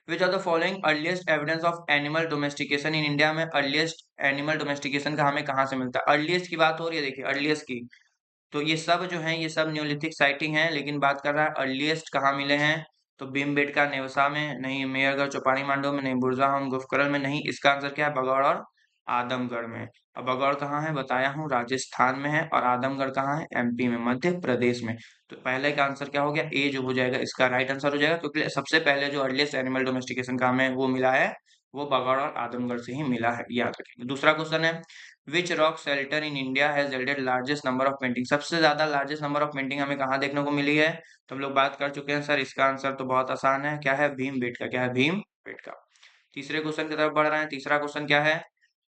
Which are the following earliest evidence of animal domestication in India? में अर्लीस्ट एनिमल डोमेस्टिकेशन का हमें कहाँ से मिलता है? अर्लीस्ट की बात हो रही है, देखिए अर्लीस्ट की। तो ये सब जो है ये सब न्यूलिथिक साइटिंग है, लेकिन बात कर रहा है अर्लीस्ट कहाँ मिले हैं। तो भीमबेटका नेवसा में नहीं, मेयरगढ़ चौपानी मांडो में नहीं, बुरजाहोम गुफकरल में नहीं, इसका आंसर क्या है? बगौड़ और आदमगढ़ में। अब बगौड़ कहाँ है बताया हूँ, राजस्थान में है, और आदमगढ़ कहाँ है? एमपी में, मध्य प्रदेश में। तो पहले का आंसर क्या हो गया? ए जो हो जाएगा इसका राइट आंसर हो जाएगा, क्योंकि सबसे पहले जो अर्लीस्ट एनिमल डोमेस्टिकेशन का हमें वो मिला है, वो बगौड़ और आदमगढ़ से ही मिला है, याद रखेंगे। दूसरा क्वेश्चन है, which rock shelter in India has yielded largest number of painting? सबसे ज्यादा लार्जेस्ट नंबर ऑफ पेंटिंग हमें कहाँ देखने को मिली है? तो हम लोग बात कर चुके हैं सर, इसका आंसर तो बहुत आसान है, क्या है? भीमबेटका। क्या है? भीमबेटका। तीसरे क्वेश्चन की तरफ बढ़ रहे हैं। तीसरा क्वेश्चन क्या है?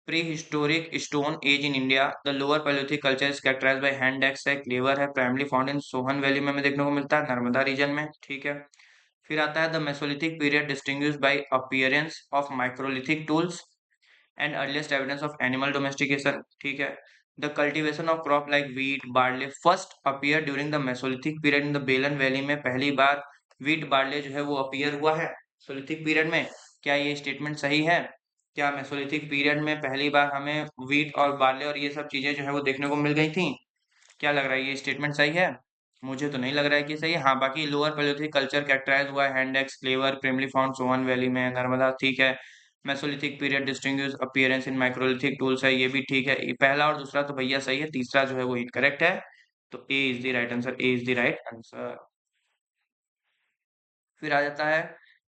Prehistoric stone age in India, the lower Palaeolithic culture is characterised by hand axe है, क्लेवर है, primary found in Soan valley में हमें देखने को मिलता है, नर्मदा रीजन में, ठीक है। फिर आता है the Mesolithic period distinguished by appearance of microlithic tools and earliest evidence of animal domestication, ठीक है। The cultivation of crop like wheat barley first appear during the Mesolithic period in the बेलन valley में, पहली बार wheat barley जो है वो appear हुआ है मेसोलिथिक पीरियड में। क्या ये स्टेटमेंट सही है? क्या मेसोलिथिक पीरियड में पहली बार हमें व्हीट और बार्ले और ये सब चीजें जो है वो देखने को मिल गई थी? क्या लग रहा है, ये स्टेटमेंट सही है? मुझे तो नहीं लग रहा है कि सही है। हाँ, बाकी लोअर पैलियोलिथिक कल्चर कैरेक्टराइज हुआ है hand axe, clever, प्रिमली found Sohan valley में, नर्मदा, ठीक है। मेसोलिथिक पीरियड डिस्टिंग्विश अपीयरेंस इन माइक्रोलिथिक टूल्स है, ये भी ठीक है। ये पहला और दूसरा तो भैया सही है, तीसरा जो है वो इनकरेक्ट है। तो A is the right answer, A is the right answer. फिर आ जाता है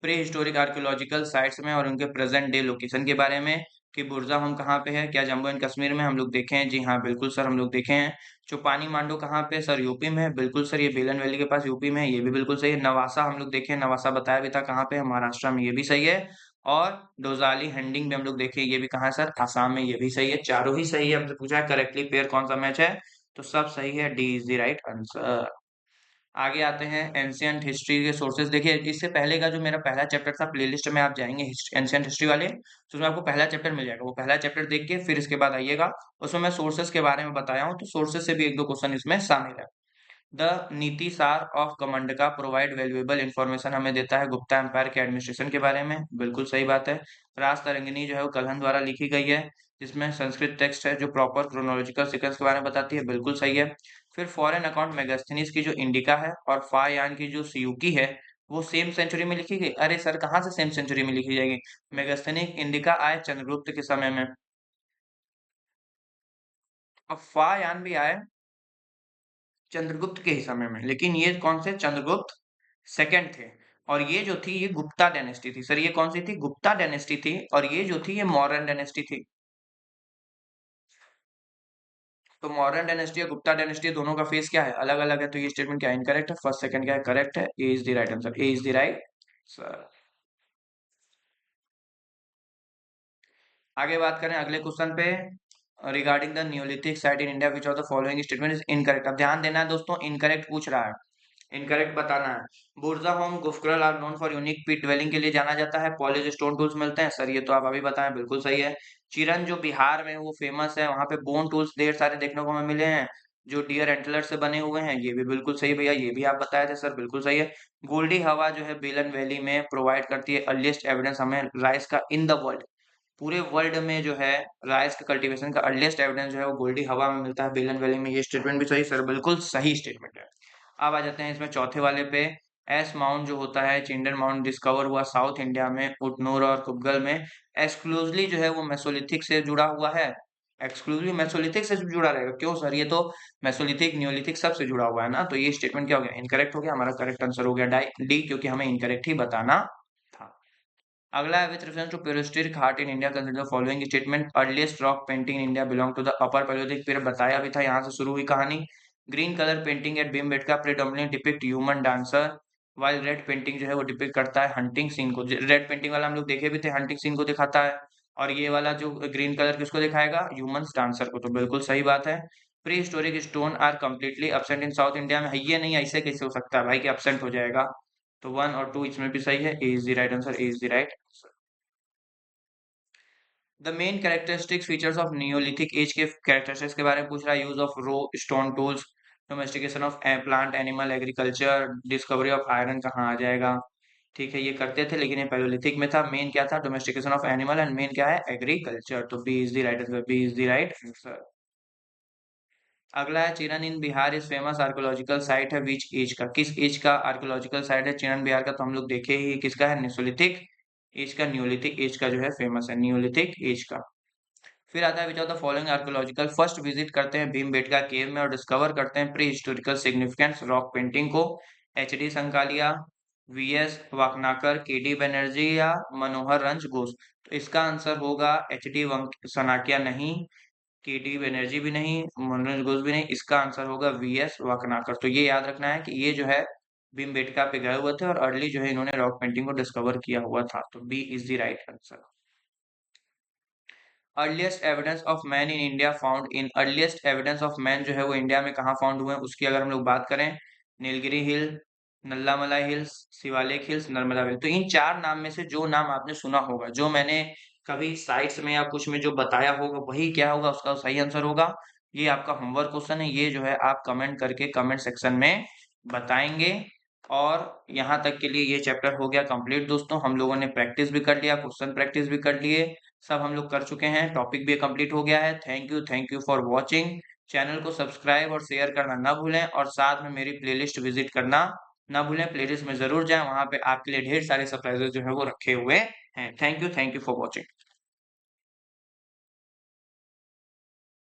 प्री हिस्टोरिक आर्कियोलॉजिकल साइट्स में और उनके प्रेजेंट डे लोकेशन के बारे में, कि बुर्जा होम कहाँ पे है? क्या जम्मू एंड कश्मीर में? हम लोग देखे हैं, जी हाँ बिल्कुल सर हम लोग देखे हैं। चुपानी मांडो कहाँ पे? सर यूपी में है, बिल्कुल सर, ये बेलन वैली के पास यूपी में है, ये भी बिल्कुल सही है। नवासा हम लोग देखे हैं, नवासा बताया भी था कहाँ पे है, महाराष्ट्र में, ये भी सही है। और डोजाली हैंडिंग भी हम लोग देखे, ये भी कहाँ है सर? आसाम में, ये भी सही है। चारों ही सही है। हमसे पूछा है करेक्टली पेयर कौन सा मैच है, तो सब सही है, D is the right answer. आगे आते हैं एंशियंट हिस्ट्री के सोर्सेज। देखिए इससे पहले का जो मेरा पहला चैप्टर था, प्लेलिस्ट में आप जाएंगे एंशियंट हिस्ट्री वाले, तो उसमें आपको पहला चैप्टर मिल जाएगा, वो पहला चैप्टर देख के फिर इसके बाद आइएगा। उसमें मैं सोर्सेज के बारे में बताया हूँ, तो सोर्सेज से भी एक दो क्वेश्चन इसमें शामिल है। द नीति सार ऑफ कमंडका प्रोवाइड वैल्यूएबल इंफॉर्मेशन हमें देता है गुप्ता एम्पायर के एडमिनिस्ट्रेशन के बारे में, बिल्कुल सही बात है। राज तरंगिणी जो है वो कल्हन द्वारा लिखी गई है, जिसमें संस्कृत टेक्स्ट है जो प्रॉपर क्रोनोलॉजिकल सीक्वेंस के बारे में बताती है, बिल्कुल सही है। फिर फॉरेन अकाउंट मेगास्थनीज की जो इंडिका है और फायान की जो सियूकी है, वो सेम सेंचुरी में लिखी गई। अरे सर कहाँ से सेम सेंचुरी में लिखी जाएगी? मेगास्थनीक इंडिका आए चंद्रगुप्त के समय में, अब फायान भी आए चंद्रगुप्त के ही समय में, लेकिन ये कौन से? चंद्रगुप्त सेकंड थे। और ये जो थी ये गुप्ता डायनेस्टी थी। सर ये कौन सी थी? गुप्ता डायनेस्टी थी। और ये जो थी ये मौर्यन डायनेस्टी थी। तो मौर्यन डायनेस्टी और गुप्ता डायनेस्टी दोनों का फेस क्या है? अलग अलग है। तो ये स्टेटमेंट क्या इनकरेक्ट है? फर्स्ट सेकंड क्या है? करेक्ट है। A is the right answer, A is the right sir. आगे बात करें अगले क्वेश्चन पे, regarding the neolithic site in India which of the following statement is incorrect. अब ध्यान देना है दोस्तों, इनकरेक्ट पूछ रहा है, इनकरेक्ट बताना है। Burzahom Gufkral are known for unique pit dwelling के लिए जाना जाता है, पॉलिश स्टोन टूल्स मिलते हैं, सर ये तो आप अभी बताएं, बिल्कुल सही है। चिरन जो बिहार में है, वो फेमस है, वहां पे बोन टूल्स ढेर सारे देखने को हमें मिले हैं जो डियर एंटलर से बने हुए हैं, ये भी बिल्कुल सही भैया, ये भी आप बताए थे सर, बिल्कुल सही है। गोल्डी हवा जो है बेलन वैली में प्रोवाइड करती है अर्लीस्ट एविडेंस हमें राइस का इन द वर्ल्ड, पूरे वर्ल्ड में जो है राइस का कल्टीवेशन का अर्लीस्ट एविडेंस जो है वो गोल्डी हवा में मिलता है, बेलन वैली में। ये स्टेटमेंट भी सही सर, बिल्कुल सही स्टेटमेंट है। अब आ जाते हैं इसमें चौथे वाले पे। एस माउंट जो होता है, चिंडन माउंट, डिस्कवर हुआ साउथ इंडिया में उटनूर और कुबगल में, एक्सक्लूसिवली जो है वो मेसोलिथिक से जुड़ा हुआ है। एक्सक्लूसिवली मेसोलिथिक से जुड़ा रहेगा? क्यों सर, ये तो मेसोलिथिक न्योलिथिक सब से जुड़ा हुआ है ना। तो ये स्टेटमेंट क्या हो गया? इनकरेक्ट हो गया। हमारा करेक्ट आंसर हो गया डी, क्योंकि हमें इनकरेक्ट ही बताना था। अगला है with reference to prehistoric art in India consider following statement, earliest rock painting in India belong to the upper palaeolithic period, बताया भी था, यहाँ से शुरू हुई कहानी। Green colour painting at Bhimbetka predominantly depict human dancer, while red painting जो है वो डिपिक्ट करता है हंटिंग सीन को। रेड पेंटिंग वाला हम लोग देखे भी थे, हंटिंग सीन को दिखाता है, और ये वाला जो ग्रीन कलर किसको दिखाएगा, ह्यूमंस डांसर को। तो बिल्कुल सही बात है। Prehistoric stone are completely absent in south India में, है ये नहीं, ऐसे कैसे हो सकता है भाई कि एब्सेंट हो जाएगा। तो 1 और 2 इसमें भी सही है, A is the right answer, A is the right answer. The main characteristics features of neolithic age के कैरेक्टरिस्टिक्स के बारे में पूछ रहा है। Use of raw stone tools, domestication of plant animal agriculture, discovery of iron कहाँ आ जाएगा। ठीक है, ये करते थे लेकिन ये पैलोलिथिक में था। मेन क्या था, domestication of animal, and main क्या है, एग्रीकल्चर। तो B is the right answer, B is the right answer. अगला है Chirand in Bihar is famous archaeological site है विच एज का, किस एज का आर्कोलॉजिकल साइट है चिरन बिहार का। तो हम लोग देखे ही किसका है, नियोलिथिक एज का, नियोलिथिक एज का जो है फेमस है, नियोलिथिक एज का। फिर आता है which of the following archaeological, first visit करते हैं भीमबेटका केव में और डिस्कवर करते हैं prehistorical significance rock painting को, H D Sankalia, V S Wakankar, K D Banerjee या मनोहर रंज घोष। तो इसका आंसर होगा एच डी सनाकिया नहीं, के डी बनर्जी भी नहीं, मनोहर रंज घोष भी नहीं, इसका आंसर होगा वी एस वाकनाकर। तो ये याद रखना है कि ये जो है भीमबेटका पे गए हुए थे और अर्ली जो है इन्होंने रॉक पेंटिंग को डिस्कवर किया हुआ था। तो B is the right answer. Earliest evidence of man in India found in, earliest evidence of man जो है वो इंडिया में कहाँ फाउंड हुए हैं उसकी अगर हम लोग बात करें, नीलगिरी हिल, नल्लामला हिल्स, शिवालिक हिल्स, नर्मदा हिल। तो इन चार नाम में से जो नाम आपने सुना होगा, जो मैंने कभी साइट्स में या कुछ में जो बताया होगा, वही क्या होगा, उसका सही आंसर होगा। ये आपका होमवर्क क्वेश्चन है, ये जो है आप कमेंट करके कमेंट सेक्शन में बताएंगे। और यहाँ तक के लिए ये चैप्टर हो गया कंप्लीट दोस्तों। हम लोगों ने प्रैक्टिस भी कर लिया, क्वेश्चन प्रैक्टिस भी कर लिए, सब हम लोग कर चुके हैं, टॉपिक भी कंप्लीट हो गया है। Thank you for watching. Channel को सब्सक्राइब और शेयर करना ना भूलें, और साथ में मेरी प्लेलिस्ट विजिट करना ना भूलें। प्लेलिस्ट में जरूर जाएं, वहां पे आपके लिए ढेर सारे सरप्राइजेस जो है वो रखे हुए हैं। Thank you for watching.